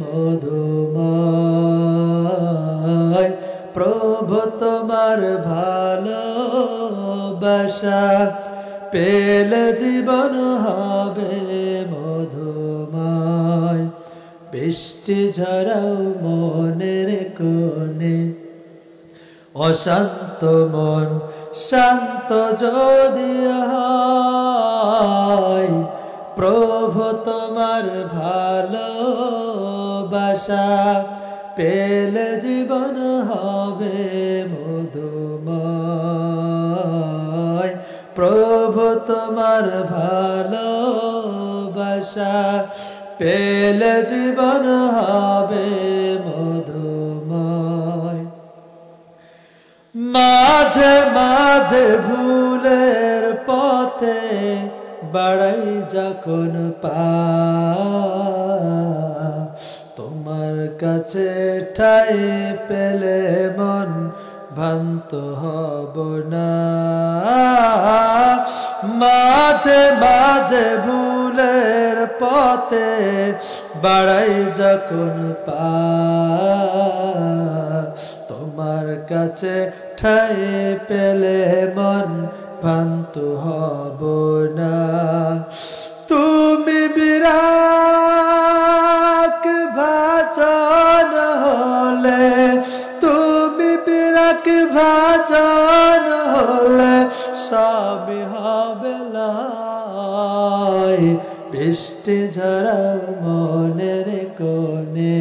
মধুময়। প্রভু তোমার ভালোবাসা পেলে জীবন হবে মধুময়। বৃষ্টি ঝরাও মনের কোণে, অশান্ত মন শান্ত যদি হয়, প্রভু তোমার ভালোবাসা পেলে জীবন হবে মধুময়। প্রভু তোমার ভালোবাসা পেলে জীবন হবে মধুময়। মাঝে মাঝে ভুলের পথে বাড়াই যখন পা, তোমার কাছে ঠাই পেলে মন ভ্রান্ত হব না। মাঝে মাঝে ভুলের পথে বাড়াই যখন পা, তোমার কাছে ঠাই পেলে মন ভ্রান্ত হব না। তুমি বিরাগ ভাজন হলে, তুমি বিরাগ ভাজন হলে স্বামী হবে লাই। বৃষ্টি ঝরাও মনের কোণে,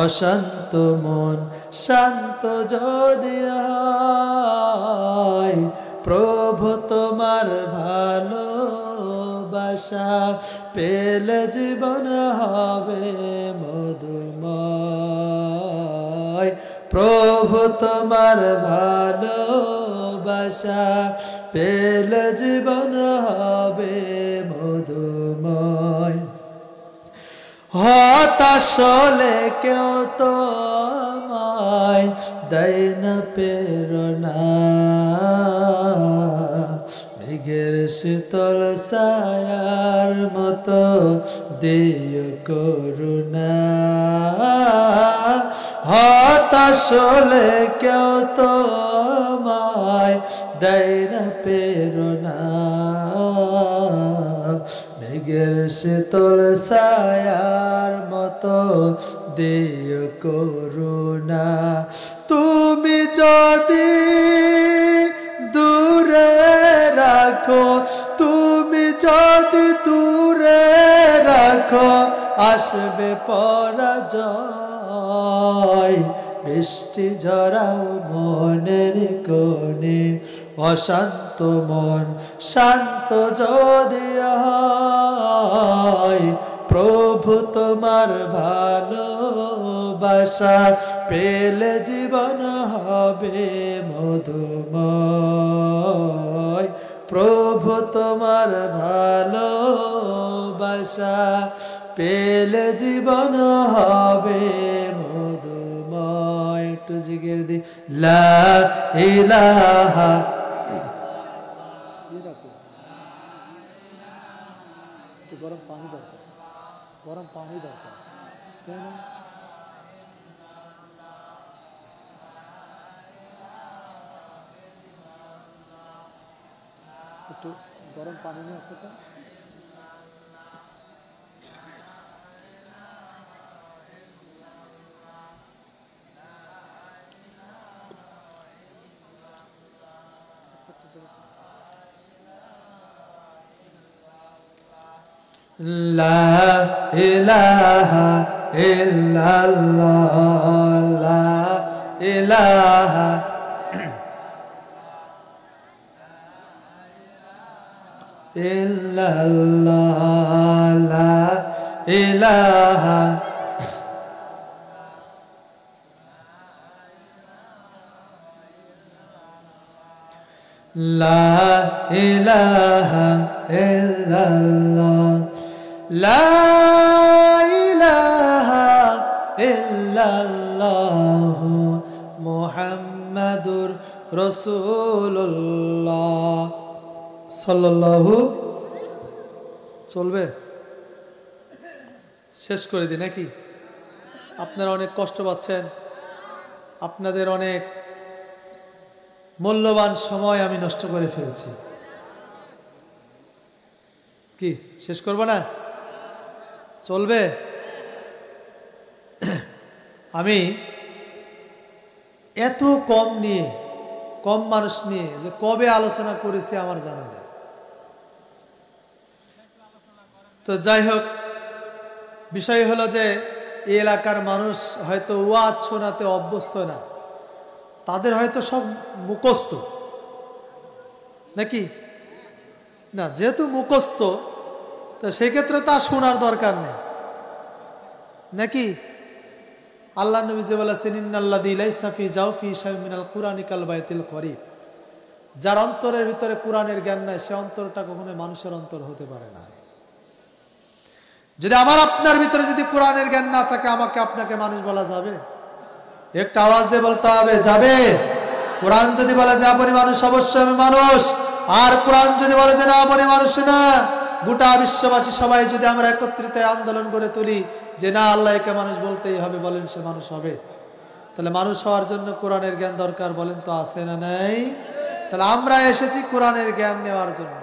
অশান্ত মন শান্ত যদি হয়, প্রভু তোমার ভালোবাসা পেলে জীবন হবে মধুময়। প্রভু তোমার ভালোবাসা পেলে জীবন হবে মধুময়। হতাশ হলে কেউ তো আমায় দেয় না প্রেরণা, মেঘের শীতল ছায়ার মতো দিও করুণা। হতাশ হলে কেউ তো আমায় দেয় না প্রেরণা, মেঘের শীতল ছায়ার মতো দিও করুণা। তুমি যদি দূরে রাখো, তুমি যদি দূরে রাখো, আসবে পরাজয়। বৃষ্টি ঝরাও মনের কোণে, অশান্ত মন শান্ত যদি হয়, প্রভু তোমার ভালোবাসা পেলে জীবন হবে মধুময়। প্রভু তোমার ভালোবাসা পেলে জীবন হবে মধুময়। একটু জিগির দি লা ইলাহা,
গরম পানি দরকার, গরম পানি দরকার। একটু গরম পানি নিয়ে আসো তো।
লা ইলাহা ইল্লাল্লাহ, লা ইলাহা ইল্লাল্লাহ, লা ইলাহা লা ইলাহা ইল্লাল্লাহ লা ইলাহা ইল্লাল্লাহ মুহাম্মাদুর রাসূলুল্লাহ সাল্লাল্লাহু। চলবে? শেষ করে দিই নাকি? আপনারা অনেক কষ্ট পাচ্ছেন, আপনাদের অনেক মূল্যবান সময় আমি নষ্ট করে ফেলছি। কি শেষ করব না? চলবে? আমি এত কম নিয়ে, কম মানুষ নিয়ে যে কবে আলোচনা করেছি আমার জানা নেই। তো যাই হোক, বিষয় হলো যে এই এলাকার মানুষ হয়তো ওয়াজ শোনাতে অভ্যস্ত না, তাদের হয়তো সব মুখস্থ নাকি না, যেহেতু মুখস্থ তো সেক্ষেত্রে তা শোনার দরকার নেই নাকি। আল্লাহ নবী যে বলেছেন ইন্নাল্লাযী লাইসা ফি জাওফি শাইউম মিনাল কুরআনি কাল বাইতিল করিব, যার অন্তরের ভিতরে কোরআনের জ্ঞান নাই সে অন্তরটা কখনো মানুষের অন্তর হতে পারে না। যদি আমার আপনার ভিতরে যদি কোরআনের জ্ঞান না থাকে, আমাকে আপনাকে মানুষ বলা যাবে? একটা আওয়াজ দিয়ে বলতে হবে যাবে? কোরআন যদি বলে যে আপনি মানুষ, অবশ্যই আমি মানুষ। আর কোরআন যদি বলে যে না আপনি মানুষ না, গোটা বিশ্ববাসী সবাই যদি আমরা একত্রিত আন্দোলন করে তুলি যে না আল্লাহকে মানুষ বলতেই হবে, বলেন সে মানুষ হবে। তাহলে মানুষ হওয়ার জন্য কোরআনের জ্ঞান দরকার, বলেন তো আছে না নাই? তাহলে আমরা এসেছি কোরআনের জ্ঞান নেওয়ার জন্য।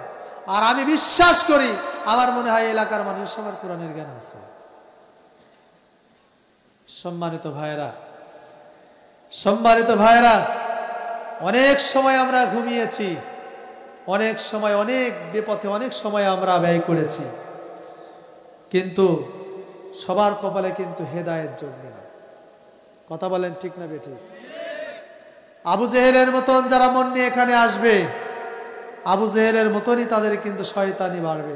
আর আমি বিশ্বাস করি, আমার মনে হয় এলাকার মানুষ সবার কোরআনের জ্ঞান আছে। সম্মানিত ভাইরা, সম্মানিত ভাইরা, অনেক সময় আমরা ঘুমিয়েছি, অনেক সময় অনেক বিপথে অনেক সময় আমরা ব্যয় করেছি, কিন্তু সবার কপালে কিন্তু হেদায়েত জন্মে না। কথা বলেন ঠিক না বেঠিক? আবু জেহেলের মতন যারা মন নিয়ে এখানে আসবে, আবু জেহেলের মতনই তাদের কিন্তু শয়তানি বাড়বে।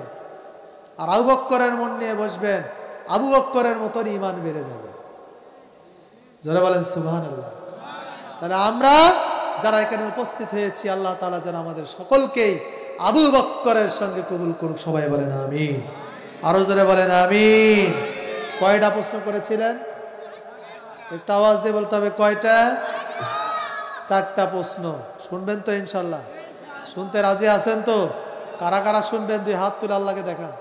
আর আবু বকরের মন নিয়ে বসবেন, আবু বকরের মতনই ঈমান বেড়ে যাবে। যারা বলেন সুবহানাল্লাহ। তাহলে আমরা যারা এখানে উপস্থিত হয়েছি, আল্লাহ তাআলা যেন আমাদের সকলকেই আবু বকরের সঙ্গে কবুল করুক। সবাই বলেন আমিন। আরো জোরে বলেন আমিন। কয়টা প্রশ্ন করেছিলেন? একটা আওয়াজ দিয়ে বলতে হবে কয়টা? 4টা প্রশ্ন। শুনবেন তো ইনশাল্লাহ? শুনতে রাজি আছেন তো? কারা কারা শুনবেন? 2 হাত তুলে আল্লাহকে দেখান।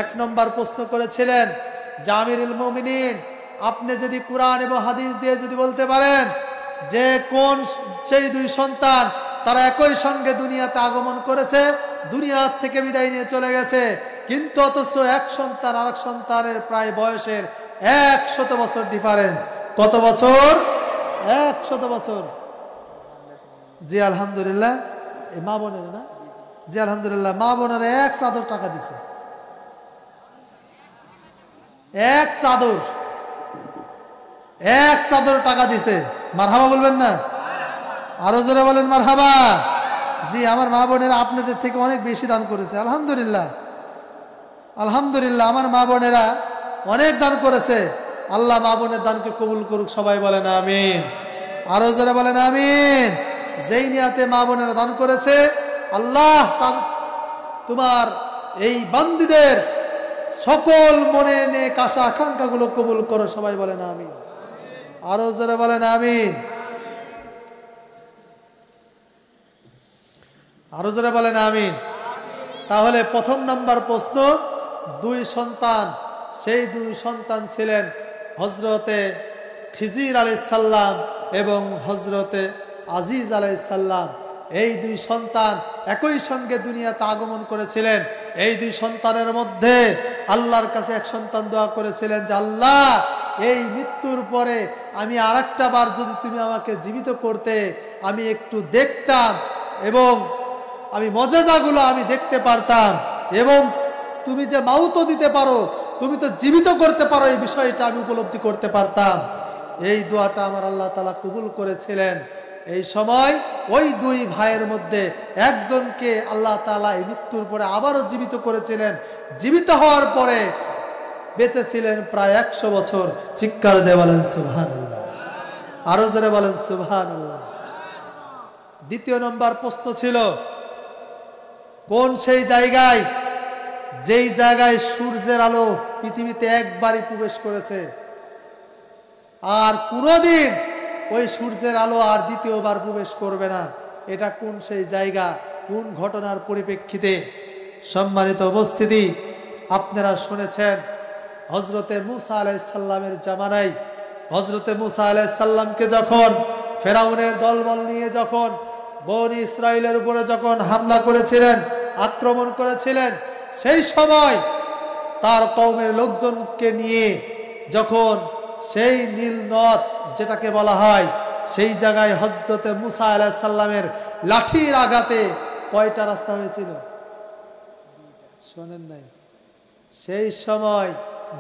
এক নম্বর প্রশ্ন করেছিলেন যে আমিরুল মুমিনিন, আপনি যদি কোরআন এবং হাদিস দিয়ে যদি বলতে পারেন যে কোন সেই 2 সন্তান তারা একই সঙ্গে দুনিয়াতে আগমন করেছে, দুনিয়া থেকে বিদায় নিয়ে চলে গেছে, কিন্তু অথচ এক সন্তান আরেক সন্তানের প্রায় বয়সের 100 বছর ডিফারেন্স। কত বছর? 100 বছর। জি আলহামদুলিল্লাহ। এই মা বোনের না? জি আলহামদুলিল্লাহ। মা বোনের 1 চাদর টাকা দিছে, 1 চাদর, 1 চাদর টাকা দিছে। মারহাবা বলবেন না? আরো জোরে বলেন মারহাবা। জি, আমার মা বোনেরা আপনাদের থেকে অনেক বেশি দান করেছে, আলহামদুলিল্লাহ। আলহামদুলিল্লাহ, আমার মা বোনেরা অনেক দান করেছে। আল্লাহ মা বোনের দানকে কবুল করুক। সবাই বলেন আমিন। আরো জোরে বলেন আমিন। যেই নিয়াতে মা বোনেরা দান করেছে, আল্লাহ তোমার এই বান্দীদের সকল মনে নেক আশা আকাঙ্ক্ষাগুলো কবুল করো। সবাই বলেন আমিন। আরো জোরে বলেন আমিন। আরো জোরে বলেন আমিন। তাহলে প্রথম নাম্বার প্রশ্ন, 2 সন্তান, সেই 2 সন্তান ছিলেন হযরতে খিজির আলাইহিস সালাম এবং হযরতে আজিজ আলাইহিস সালাম। এই 2 সন্তান একই সঙ্গে দুনিয়াতে আগমন করেছিলেন। এই 2 সন্তানের মধ্যে আল্লাহর কাছে এক সন্তান দোয়া করেছিলেন যে আল্লাহ, এই মৃত্যুর পরে আমি আরেকটা বার যদি তুমি আমাকে জীবিত করতে, আমি একটু দেখতাম এবং আমি মজাজাগুলো আমি দেখতে পারতাম, এবং তুমি যে মাউতও দিতে পারো, তুমি তো জীবিত করতে পারো, এই বিষয়টা আমি উপলব্ধি করতে পারতাম। এই দোয়াটা আমার আল্লাহ তাআলা কবুল করেছিলেন। এই সময় ওই 2 ভাইয়ের মধ্যে একজনকে আল্লাহ তাআলা এই মৃত্যুর পরে আবারও জীবিত করেছিলেন। জীবিত হওয়ার পরে বেঁচে ছিলেন প্রায় 100 বছর। চিৎকার দিয়ে বলেন সুবহানাল্লাহ। আরো জোরে বলেন সুবহানাল্লাহ। দ্বিতীয় নম্বর প্রশ্ন ছিল কোন সেই জায়গায় যেই জায়গায় সূর্যের আলো পৃথিবীতে একবারই প্রবেশ করেছে আর কোনোদিন ওই সূর্যের আলো আর দ্বিতীয়বার প্রবেশ করবে না, এটা কোন সেই জায়গা, কোন ঘটনার পরিপ্রেক্ষিতে? সম্মানিত উপস্থিতি, আপনারা শুনেছেন হযরতে মূসা আলাইহিস সালামের জামানায় হযরতে মূসা আলাইহিস সালামকে যখন ফেরাউনের দলবল নিয়ে যখন বনি ইসরাইলের উপরে যখন হামলা করেছিলেন, আক্রমণ করেছিলেন, সেই সময় তার কওমের লোকজনকে নিয়ে যখন সেই নীল নদ যেটাকে বলা হয় সেই জায়গায় হযরতে মূসা আলাইহিস সালামের লাঠির আঘাতে কয়টা রাস্তা হয়েছিল? শোনেন নাই? সেই সময়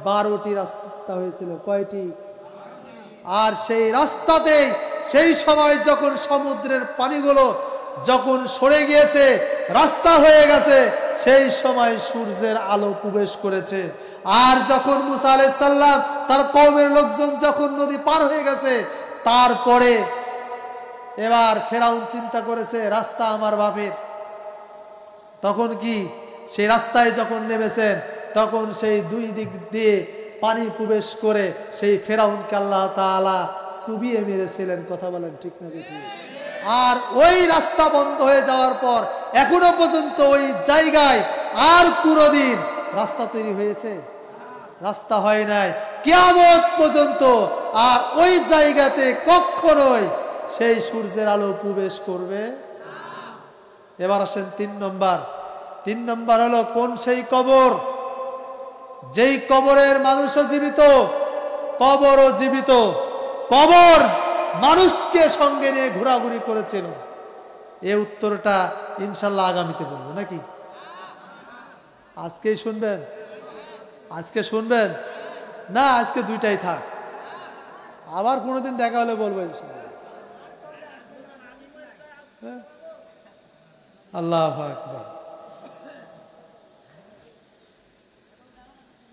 12টি রাস্তা হয়েছিল। কয়টি? আর সেই রাস্তাতেই সেই সময় যখন সমুদ্রের পানিগুলো যখন সরে গিয়েছে, রাস্তা হয়ে গেছে, সেই সময় সূর্যের আলো প্রবেশ করেছে। আর যখন মূসা আলাইহিস সালাম তার কওমের লোকজন যখন নদী পার হয়ে গেছে, তারপরে এবার ফেরাউন চিন্তা করেছে রাস্তা আমার বাপের। তখন কি সেই রাস্তায় যখন নেমেছেন তখন সেই দুই দিক দিয়ে পানি প্রবেশ করে সেই ফেরাউনকে আল্লাহ তাআলা চুবিয়ে মেরেছিলেন। কথা বলেন ঠিক না ঠিক? আর ওই রাস্তা বন্ধ হয়ে যাওয়ার পর এখনো পর্যন্ত ওই জায়গায় আর কোনোদিন রাস্তা তৈরি হয়েছে? রাস্তা হয় নাই কিয়ামত পর্যন্ত। আর ওই জায়গাতে কখনোই সেই সূর্যের আলো প্রবেশ করবে না। এবার আসেন 3 নম্বর। 3 নম্বর হলো কোন সেই কবর যেই কবরের মানুষও জীবিত, কবরও জীবিত, কবর মানুষকে সঙ্গে নিয়ে ঘোরাঘুরি করেছিল। এই উত্তরটা ইনশাল্লাহ আগামীতে বলবো নাকি? আজকেই শুনবেন? আজকে শুনবেন না? আজকে দুইটাই থাক, আবার কোনোদিন দেখা হলে বলবো ইনশাল্লাহ। আল্লাহু আকবার।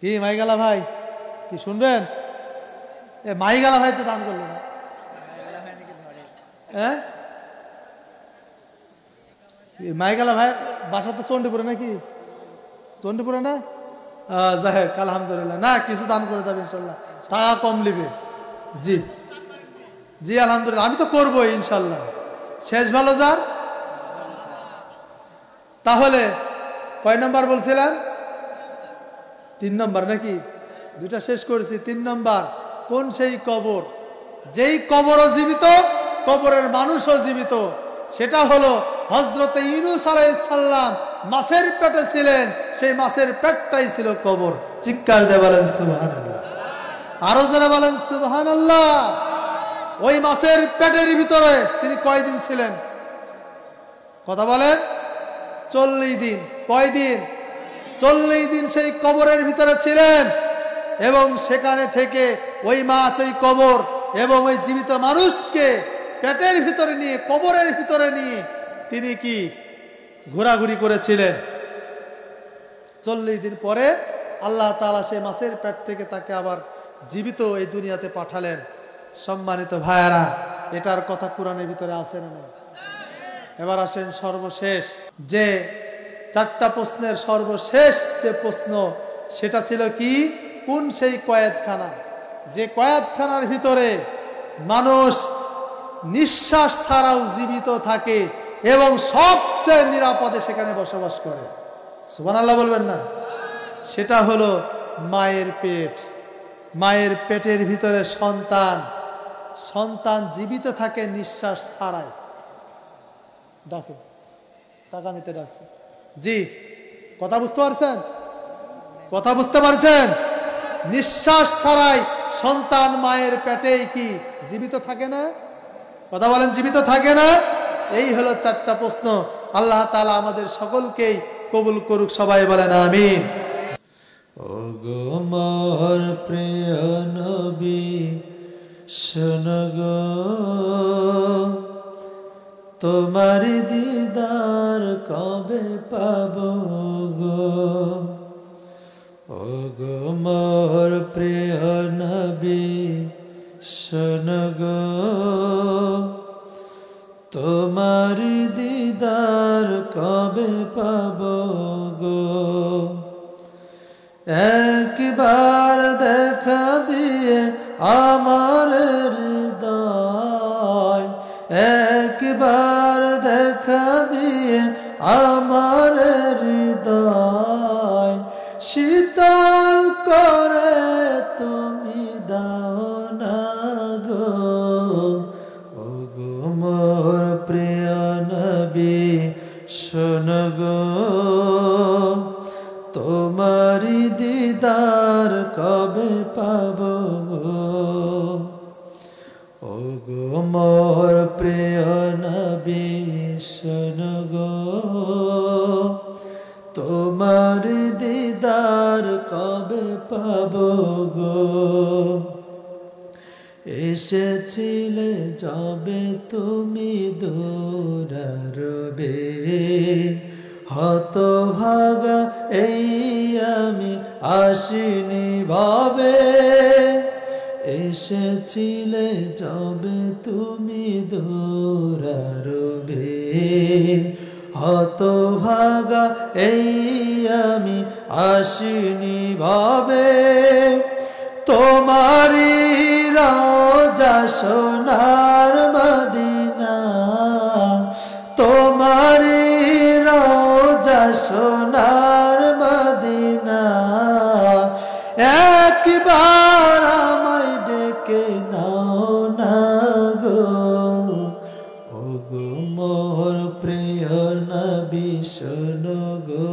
কি মাইগালা ভাই, কি শুনবেন? এ মাইগালা ভাই তো দান করলো না। হ্যাঁ, মাইগালা ভাইয়ের বাসা তো চণ্ডীপুরে নাকি? চণ্ডীপুরে না? যাই হোক, আলহামদুলিল্লাহ। না, কিছু দান করে যাবে ইনশাল্লাহ, টাকা কম নেবে। জি জি আলহামদুলিল্লাহ, আমি তো করবো ইনশাল্লাহ। শেষ ভালো যার। তাহলে কয় নম্বর বলছিলেন? 3 নম্বর নাকি? দুইটা শেষ করেছি। 3 নম্বর কোন সেই কবর যেই কবরও জীবিত, কবরের মানুষও জীবিত? সেটা হলো হযরতে ইউনূস আলাইহিস সালাম মাছের পেটে ছিলেন, সেই মাছের পেটটাই ছিল কবর। চিৎকার দিয়ে বলেন সুবহানাল্লাহ। আরো যারা বলেন সুবহানাল্লাহ। ওই মাছের পেটের ভিতরে তিনি কয়দিন ছিলেন? কথা বলেন। 40 দিন। কয়দিন? 40 দিন সেই কবরের ভিতরে ছিলেন। এবং সেখানে থেকে ওই মাছ, ওই কবর এবং ওই জীবিত মানুষকে পেটের ভিতরে নিয়ে, কবরের ভিতরে নিয়ে তিনি কি ঘোরাঘুরি করেছিলেন। 40 দিন পরে আল্লাহ তাআলা সেই মাছের পেট থেকে তাকে আবার জীবিত এই দুনিয়াতে পাঠালেন। সম্মানিত ভাইয়ারা, এটার কথা কোরআনের ভিতরে আছে না? এবার আসেন সর্বশেষ যে 4টা প্রশ্নের সর্বশেষ যে প্রশ্ন, সেটা ছিল কি? কোন সেই কয়েদখানা যে কয়েদখানার ভিতরে মানুষ নিঃশ্বাস ছাড়াও জীবিত থাকে এবং সবচেয়ে নিরাপদে সেখানে বসবাস করে? সুবহানাল্লাহ বলবেন না? সেটা হলো মায়ের পেট। মায়ের পেটের ভিতরে সন্তান, সন্তান জীবিত থাকে নিঃশ্বাস ছাড়াই। ডাকে, টাকা নিতে ডাকছে। জি, কথা বুঝতে পারছেন? কথা বুঝতে পারছেন? নিঃশ্বাস ছাড়াই সন্তান মায়ের পেটেই কি জীবিত থাকে না? কথা বলেন, জীবিত থাকে না? এই হলো 4টা প্রশ্ন। আল্লাহ তাআলা আমাদের সকলকেই কবুল করুক। সবাই বলেন আমিন। ওগো মোর প্রিয় নবী শোনো গো, তোমার দিদার কবে পাবো গো। ওগো মোর প্রিয় নবী শোনো গো তোমার দিদার কবে পাবো গো একবার দেখা দিয়ে আমার হৃদয় একবার দেখা দিয়ে আমার হৃদয় শীতল করে তুমি দাও না গো ও গো মোর প্রিয় নবী শোনো গো তোমারি দিদার কবে পাবো গো ও গো মোর প্রিয় নবী শোনো গো তোমার দিদার কবে পাবো গো এসেছিলে যাবে তুমি দূরারবে হতভাগা এই আমি আসিনি ভাবে এসেছিলে যাবে তুমি দূরারবে হতভাগা এই আমি আসিনি ভাবে তোমারি রওজা সোনার মদিনা তোমারি রওজা সোনার মদিনা একবার আমায় ডেকে নাও না গো ও গো মোর প্রিয় নবী শোনো গো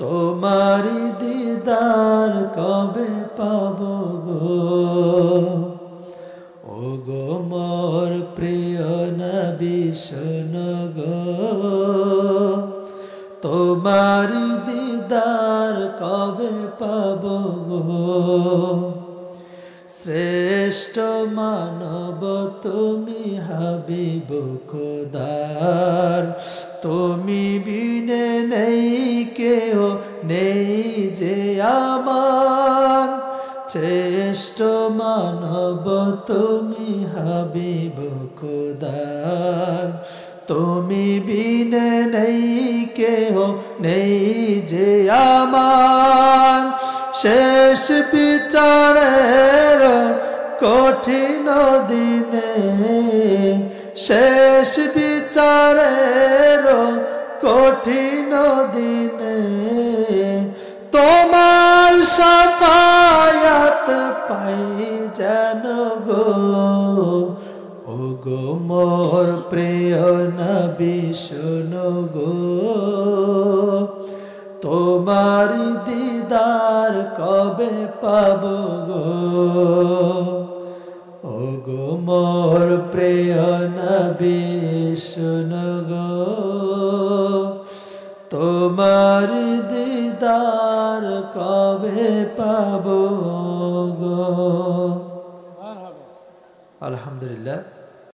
তোমারি দিদার কবে পাবো গো ও গো মোর প্রিয় নবী শোনো গো তোমারি দিদার কবে পাবো গো শ্রেষ্ঠ মানব তুমি হাবিব খোদার তুমি বিনে নেই কেউ নেই যে আমার শ্রেষ্ঠ মানব তুমি হাবিব খোদার তুমি বিনে নেই কেহ নেই যে আমার শেষ বিচারের কঠিন দিনে শেষ বিচারের কঠিন দিনে তোমার শাফায়াত পাই যেন গো ও গো মোর প্রিয় নবী শোনো গো তোমারি দিদার কবে পাবো গো ও গো মোর প্রিয় নবী শোনো গো তোমারি দিদার কবে পাবো গো আলহামদুলিল্লাহ।